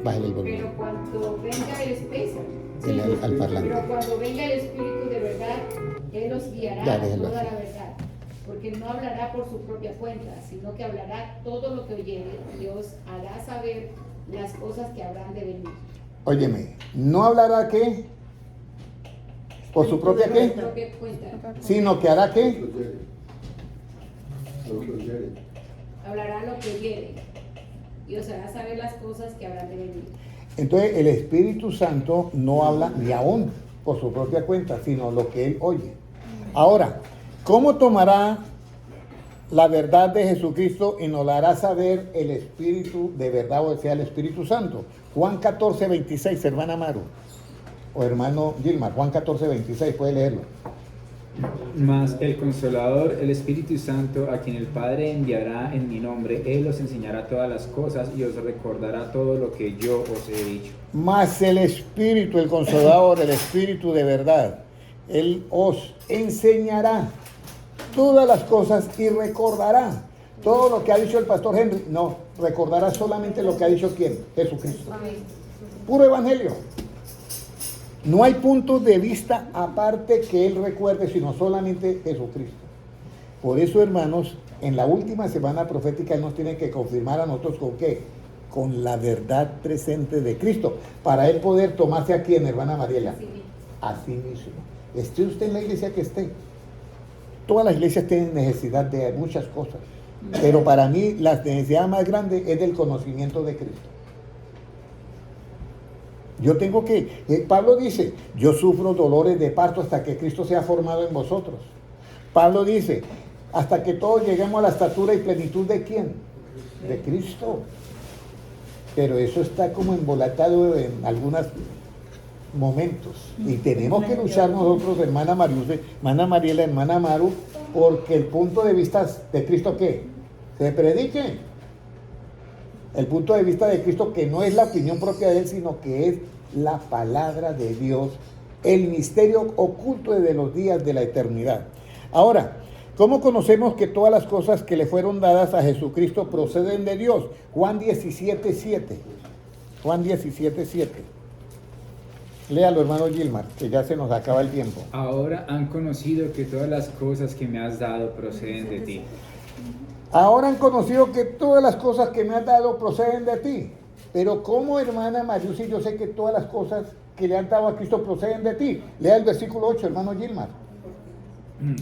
[SPEAKER 1] bájale el volumen.
[SPEAKER 6] Pero cuando venga el Espíritu,
[SPEAKER 1] Dele al parlante.
[SPEAKER 6] pero cuando venga el Espíritu de verdad, Él os guiará
[SPEAKER 1] Ya,
[SPEAKER 6] a
[SPEAKER 1] déjelo
[SPEAKER 6] toda
[SPEAKER 1] así.
[SPEAKER 6] la verdad, porque no hablará por su propia cuenta, sino que hablará todo lo que oyere y os hará saber las cosas que habrán de venir.
[SPEAKER 1] Óyeme, ¿no hablará qué? ¿Por su propia
[SPEAKER 6] Por su
[SPEAKER 1] qué?
[SPEAKER 6] propia cuenta.
[SPEAKER 1] Sino que hará qué?
[SPEAKER 6] Hablará lo que oyere y os hará saber las cosas que habrán de venir.
[SPEAKER 1] Entonces el Espíritu Santo no habla ni aún por su propia cuenta, sino lo que Él oye. Ahora, ¿cómo tomará la verdad de Jesucristo y nos la hará saber el Espíritu de verdad, o sea, el Espíritu Santo? Juan 14, 26, hermana Maru, o hermano Gilmar, Juan 14, 26, puede leerlo.
[SPEAKER 2] Mas el Consolador, el Espíritu Santo, a quien el Padre enviará en mi nombre, Él os enseñará todas las cosas y os recordará todo lo que yo os he dicho.
[SPEAKER 1] Mas el Espíritu, el Consolador, el Espíritu de verdad, Él os enseñará todas las cosas y recordará todo lo que ha dicho el pastor Henry. No, recordará solamente lo que ha dicho ¿quién? Jesucristo. Puro evangelio. No hay punto de vista aparte que Él recuerde, sino solamente Jesucristo. Por eso, hermanos, en la última semana profética Él nos tiene que confirmar a nosotros con qué, con la verdad presente de Cristo, para Él poder tomarse a quién, hermana Mariela, a sí mismo. Esté usted en la iglesia que esté. Todas las iglesias tienen necesidad de muchas cosas, pero para mí la necesidad más grande es del conocimiento de Cristo. Yo tengo que, Pablo dice, yo sufro dolores de parto hasta que Cristo sea formado en vosotros. Pablo dice, hasta que todos lleguemos a la estatura y plenitud de ¿quién? De Cristo. Pero eso está como embolatado en algunos momentos. Y tenemos que luchar nosotros, hermana Marius, hermana Mariela, hermana Maru, porque el punto de vista de Cristo, ¿qué? Se predique. El punto de vista de Cristo, que no es la opinión propia de Él, sino que es la palabra de Dios, el misterio oculto de los días de la eternidad. Ahora, ¿cómo conocemos que todas las cosas que le fueron dadas a Jesucristo proceden de Dios? Juan 17, 7. Juan 17, 7. Léalo, hermano Gilmar, que ya se nos acaba el tiempo.
[SPEAKER 2] Ahora han conocido que todas las cosas que me has dado proceden de ti.
[SPEAKER 1] Ahora han conocido que todas las cosas que me has dado proceden de ti. Pero como hermana Mariusi, yo sé que todas las cosas que le han dado a Cristo proceden de ti. Lea el versículo 8, hermano Gilmar.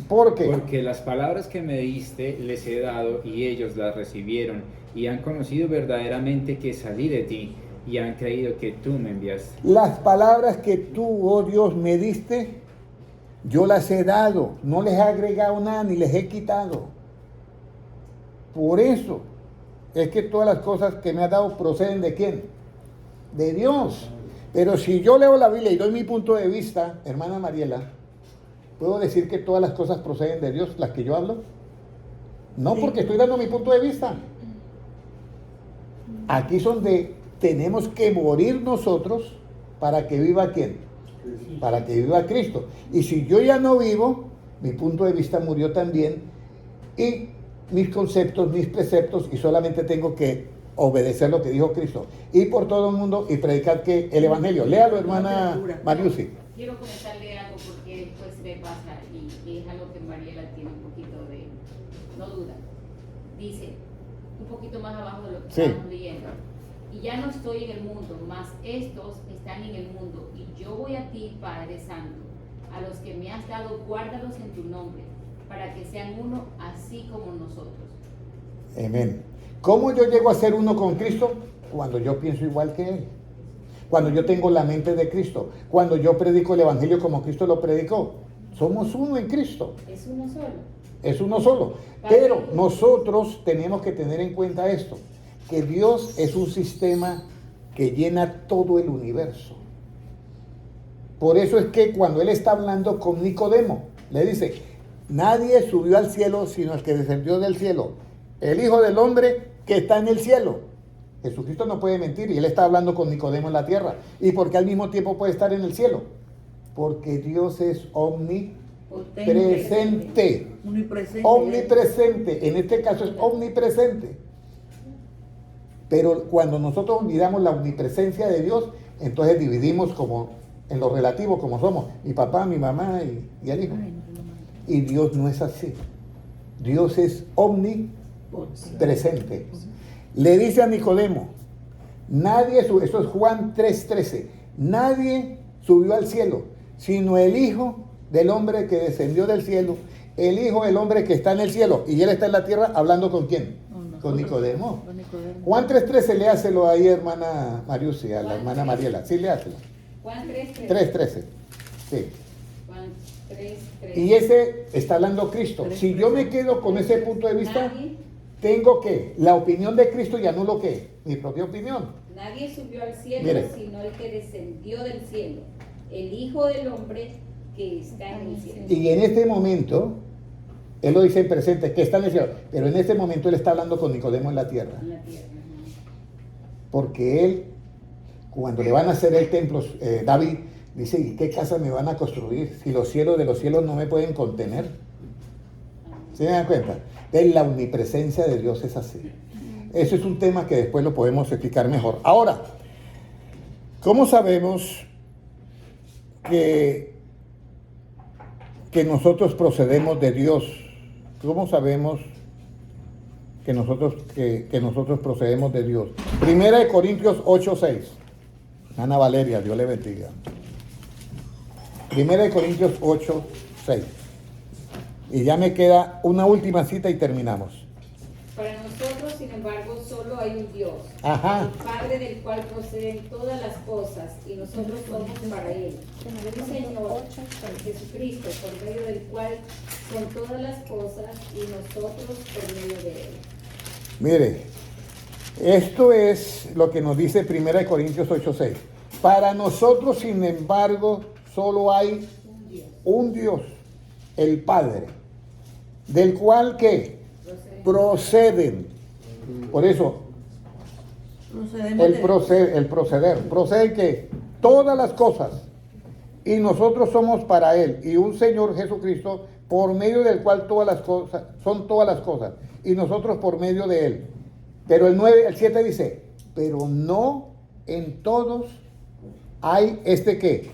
[SPEAKER 1] ¿Por qué?
[SPEAKER 2] Porque las palabras que me diste les he dado y ellos las recibieron y han conocido verdaderamente que salí de ti y han creído que tú me enviaste.
[SPEAKER 1] Las palabras que tú, oh Dios, me diste, yo las he dado. No les he agregado nada ni les he quitado. Por eso es que todas las cosas que me has dado proceden de ¿quién? De Dios. Pero si yo leo la Biblia y doy mi punto de vista, hermana Mariela, ¿puedo decir que todas las cosas proceden de Dios, las que yo hablo? No, porque estoy dando mi punto de vista. Aquí es donde tenemos que morir nosotros para que viva ¿quién? Para que viva Cristo. Y si yo ya no vivo, mi punto de vista murió también y mis conceptos, mis preceptos, y solamente tengo que obedecer lo que dijo Cristo. Ir por todo el mundo y predicar que el Evangelio. Léalo, hermana Mariusi.
[SPEAKER 6] Quiero comenzarle algo porque después se me pasa y es algo que Mariela tiene un poquito de, no duda. Dice, un poquito más abajo de lo que
[SPEAKER 1] Sí.
[SPEAKER 6] estamos leyendo. Y ya no estoy en el mundo, mas estos están en el mundo. Y yo voy a ti, Padre Santo, a los que me has dado, guárdalos en tu nombre, para que sean uno así como nosotros.
[SPEAKER 1] Amén. ¿Cómo yo llego a ser uno con Cristo? Cuando yo pienso igual que Él. Cuando yo tengo la mente de Cristo. Cuando yo predico el Evangelio como Cristo lo predicó. Somos uno en Cristo.
[SPEAKER 6] Es uno solo.
[SPEAKER 1] Es uno solo. Pero nosotros tenemos que tener en cuenta esto. Que Dios es un sistema que llena todo el universo. Por eso es que cuando Él está hablando con Nicodemo, le dice, nadie subió al cielo sino el que descendió del cielo. El Hijo del Hombre que está en el cielo. Jesucristo no puede mentir y Él está hablando con Nicodemo en la tierra. ¿Y por qué al mismo tiempo puede estar en el cielo? Porque Dios es omnipresente. Omnipresente. En este caso es omnipresente. Pero cuando nosotros miramos la omnipresencia de Dios, entonces dividimos como en lo relativo como somos. Mi papá, mi mamá y el hijo. Y Dios no es así. Dios es omnipresente. Le dice a Nicodemo, nadie subió, eso es Juan 3:13, nadie subió al cielo, sino el Hijo del Hombre que descendió del cielo, el Hijo del Hombre que está en el cielo. Y Él está en la tierra hablando ¿con quién? Con Nicodemo. Juan 3:13, léaselo ahí, hermana Mariusi, a la hermana Mariela. Sí, léaselo.
[SPEAKER 6] Juan 3:13.
[SPEAKER 1] 3:13. Sí.
[SPEAKER 6] Juan 3:13.
[SPEAKER 1] Y ese está hablando Cristo. Si yo me quedo con ese punto de vista,
[SPEAKER 6] Nadie,
[SPEAKER 1] tengo que la opinión de Cristo y anulo ¿qué? Mi propia opinión.
[SPEAKER 6] nadie subió al cielo,
[SPEAKER 1] Mire.
[SPEAKER 6] sino el que descendió del cielo, el Hijo del Hombre que está en el cielo.
[SPEAKER 1] Y en este momento, Él lo dice en presente, que está en el cielo, pero en este momento Él está hablando con Nicodemo en la tierra.
[SPEAKER 6] En la tierra.
[SPEAKER 1] Porque Él, cuando le van a hacer el templo, David dice, ¿y qué casa me van a construir? Si los cielos de los cielos no me pueden contener. ¿Se dan cuenta? Entonces, la omnipresencia de Dios es así. Eso es un tema que después lo podemos explicar mejor. Ahora, ¿cómo sabemos que nosotros procedemos de Dios? ¿Cómo sabemos que nosotros procedemos de Dios? Primera de Corintios 8:6. Ana Valeria, Dios le bendiga. Primera de Corintios 8:6. Y ya me queda una última cita y terminamos.
[SPEAKER 6] Para nosotros, sin embargo, solo hay un Dios,
[SPEAKER 1] Ajá.
[SPEAKER 6] el Padre del cual proceden todas las cosas, y nosotros somos para Él. Un Señor, Jesucristo, por medio del cual son todas las cosas, y nosotros por medio de Él.
[SPEAKER 1] Mire, esto es lo que nos dice 1 Corintios 8:6. Para nosotros, sin embargo, solo hay un Dios, el Padre, del cual ¿qué? Proceden. Por eso, el proceder que todas las cosas, y nosotros somos para Él, y un Señor Jesucristo, por medio del cual todas las cosas, son todas las cosas, y nosotros por medio de Él. Pero el 7 dice, pero no en todos hay ¿este qué?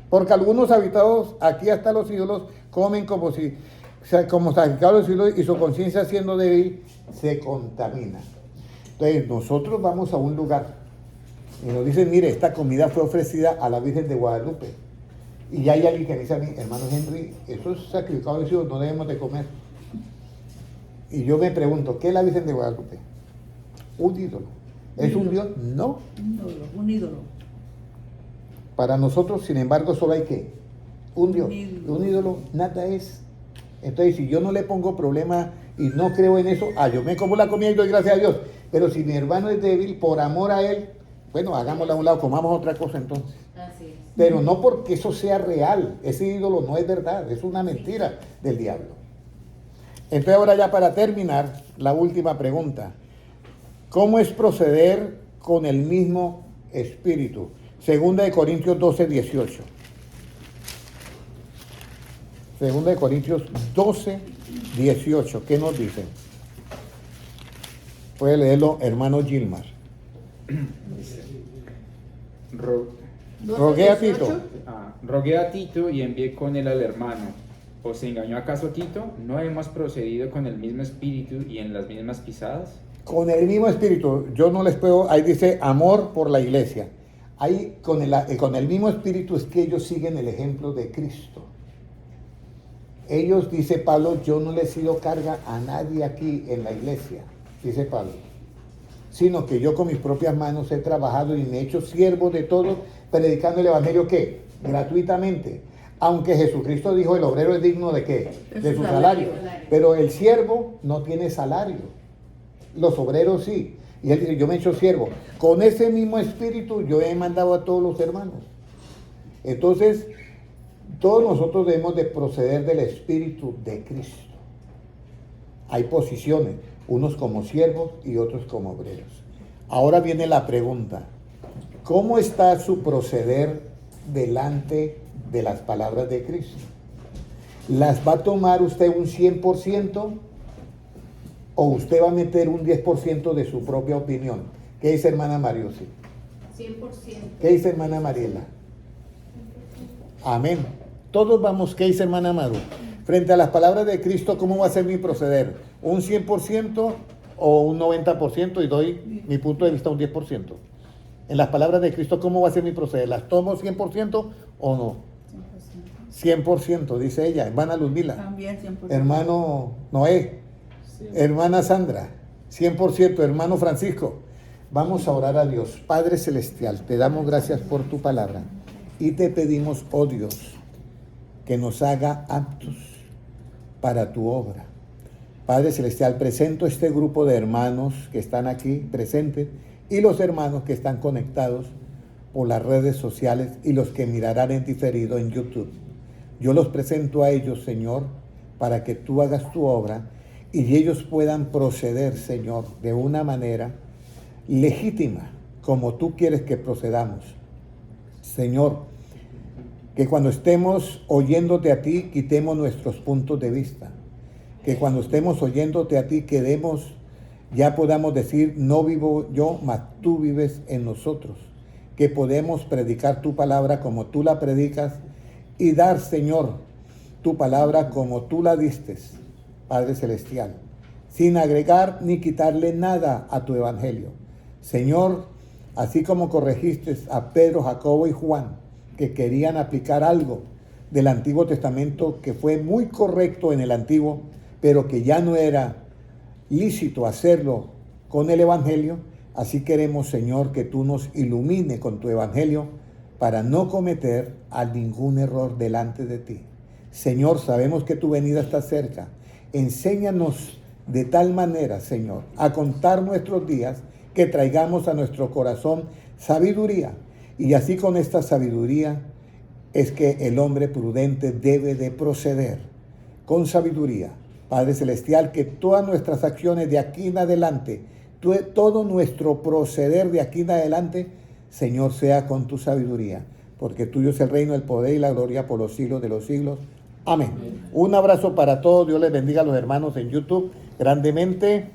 [SPEAKER 1] Porque algunos habitados aquí hasta los ídolos comen como si, o sea, como sacrificados los ídolos y su conciencia siendo débil se contamina. Entonces nosotros vamos a un lugar y nos dicen, mire, esta comida fue ofrecida a la Virgen de Guadalupe. Y ya hay alguien que me dice a mí, hermano Henry, eso es sacrificado de los ídolos, no debemos de comer. Y yo me pregunto, ¿qué es la Virgen de Guadalupe? Un ídolo. ¿Es un Dios? No.
[SPEAKER 8] Un ídolo.
[SPEAKER 1] Para nosotros, sin embargo, solo hay ¿qué? Un Dios.
[SPEAKER 8] Un ídolo.
[SPEAKER 1] Un ídolo nada es. Entonces, si yo no le pongo problema y no creo en eso, yo me como la comida y doy gracias a Dios. Pero si mi hermano es débil, por amor a él, bueno, hagámosla a un lado, comamos otra cosa entonces.
[SPEAKER 6] Así es.
[SPEAKER 1] Pero no porque eso sea real. Ese ídolo no es verdad, es una mentira del diablo. Entonces, ahora ya para terminar, la última pregunta. ¿Cómo es proceder con el mismo espíritu? Segunda de Corintios 12, 18. Segunda de Corintios 12, 18. ¿Qué nos dice? Puede leerlo, hermano Gilmar. Rogué a Tito.
[SPEAKER 2] Rogué a Tito y envié con él al hermano. ¿Os engañó acaso Tito? ¿No hemos procedido con el mismo espíritu y en las mismas pisadas?
[SPEAKER 1] Con el mismo espíritu, yo no les puedo, ahí dice amor por la iglesia. Ahí con el mismo espíritu es que ellos siguen el ejemplo de Cristo. Ellos, dice Pablo, yo no les he sido carga a nadie aquí en la iglesia, dice Pablo, sino que yo con mis propias manos he trabajado y me he hecho siervo de todos, predicando el evangelio ¿qué? Gratuitamente. Aunque Jesucristo dijo, el obrero es digno ¿de qué? De su salario. Pero el siervo no tiene salario. Los obreros sí. Y él dice, yo me he hecho siervo. Con ese mismo espíritu yo he mandado a todos los hermanos. Entonces, todos nosotros debemos de proceder del espíritu de Cristo. Hay posiciones, unos como siervos y otros como obreros. Ahora viene la pregunta, ¿cómo está su proceder delante de las palabras de Cristo? ¿Las va a tomar usted un 100%? ¿O usted va a meter un 10% de su propia opinión? ¿Qué dice hermana Mariusi?
[SPEAKER 6] 100%.
[SPEAKER 1] ¿Qué dice hermana Mariela? Amén. Todos vamos, ¿qué dice hermana Maru? Frente a las palabras de Cristo, ¿cómo va a ser mi proceder? ¿Un 100% o un 90%? Y doy mi punto de vista un 10%. En las palabras de Cristo, ¿cómo va a ser mi proceder? ¿Las tomo 100% o no? 100%, dice ella. Hermana Luzmila.
[SPEAKER 8] También 100%.
[SPEAKER 1] Hermano Noé. Hermana Sandra, 100%, hermano Francisco. Vamos a orar a Dios. Padre Celestial, te damos gracias por tu palabra y te pedimos, oh Dios, que nos haga aptos para tu obra. Padre Celestial, presento este grupo de hermanos que están aquí presentes y los hermanos que están conectados por las redes sociales y los que mirarán en diferido en YouTube. Yo los presento a ellos, Señor, para que tú hagas tu obra y ellos puedan proceder, Señor, de una manera legítima, como tú quieres que procedamos. Señor, que cuando estemos oyéndote a ti, quitemos nuestros puntos de vista. Que cuando estemos oyéndote a ti, ya podamos decir, no vivo yo, mas tú vives en nosotros. Que podemos predicar tu palabra como tú la predicas y dar, Señor, tu palabra como tú la distes, Padre Celestial, sin agregar ni quitarle nada a tu evangelio. Señor, así como corregiste a Pedro, Jacobo y Juan, que querían aplicar algo del Antiguo Testamento que fue muy correcto en el Antiguo, pero que ya no era lícito hacerlo con el evangelio, así queremos, Señor, que tú nos ilumine con tu evangelio para no cometer ningún error delante de ti. Señor, sabemos que tu venida está cerca. Enséñanos de tal manera, Señor, a contar nuestros días, que traigamos a nuestro corazón sabiduría. Y así con esta sabiduría es que el hombre prudente debe de proceder con sabiduría. Padre Celestial, que todas nuestras acciones de aquí en adelante, todo nuestro proceder de aquí en adelante, Señor, sea con tu sabiduría, porque tuyo es el reino, el poder y la gloria por los siglos de los siglos. Amén. Un abrazo para todos. Dios les bendiga a los hermanos en YouTube grandemente.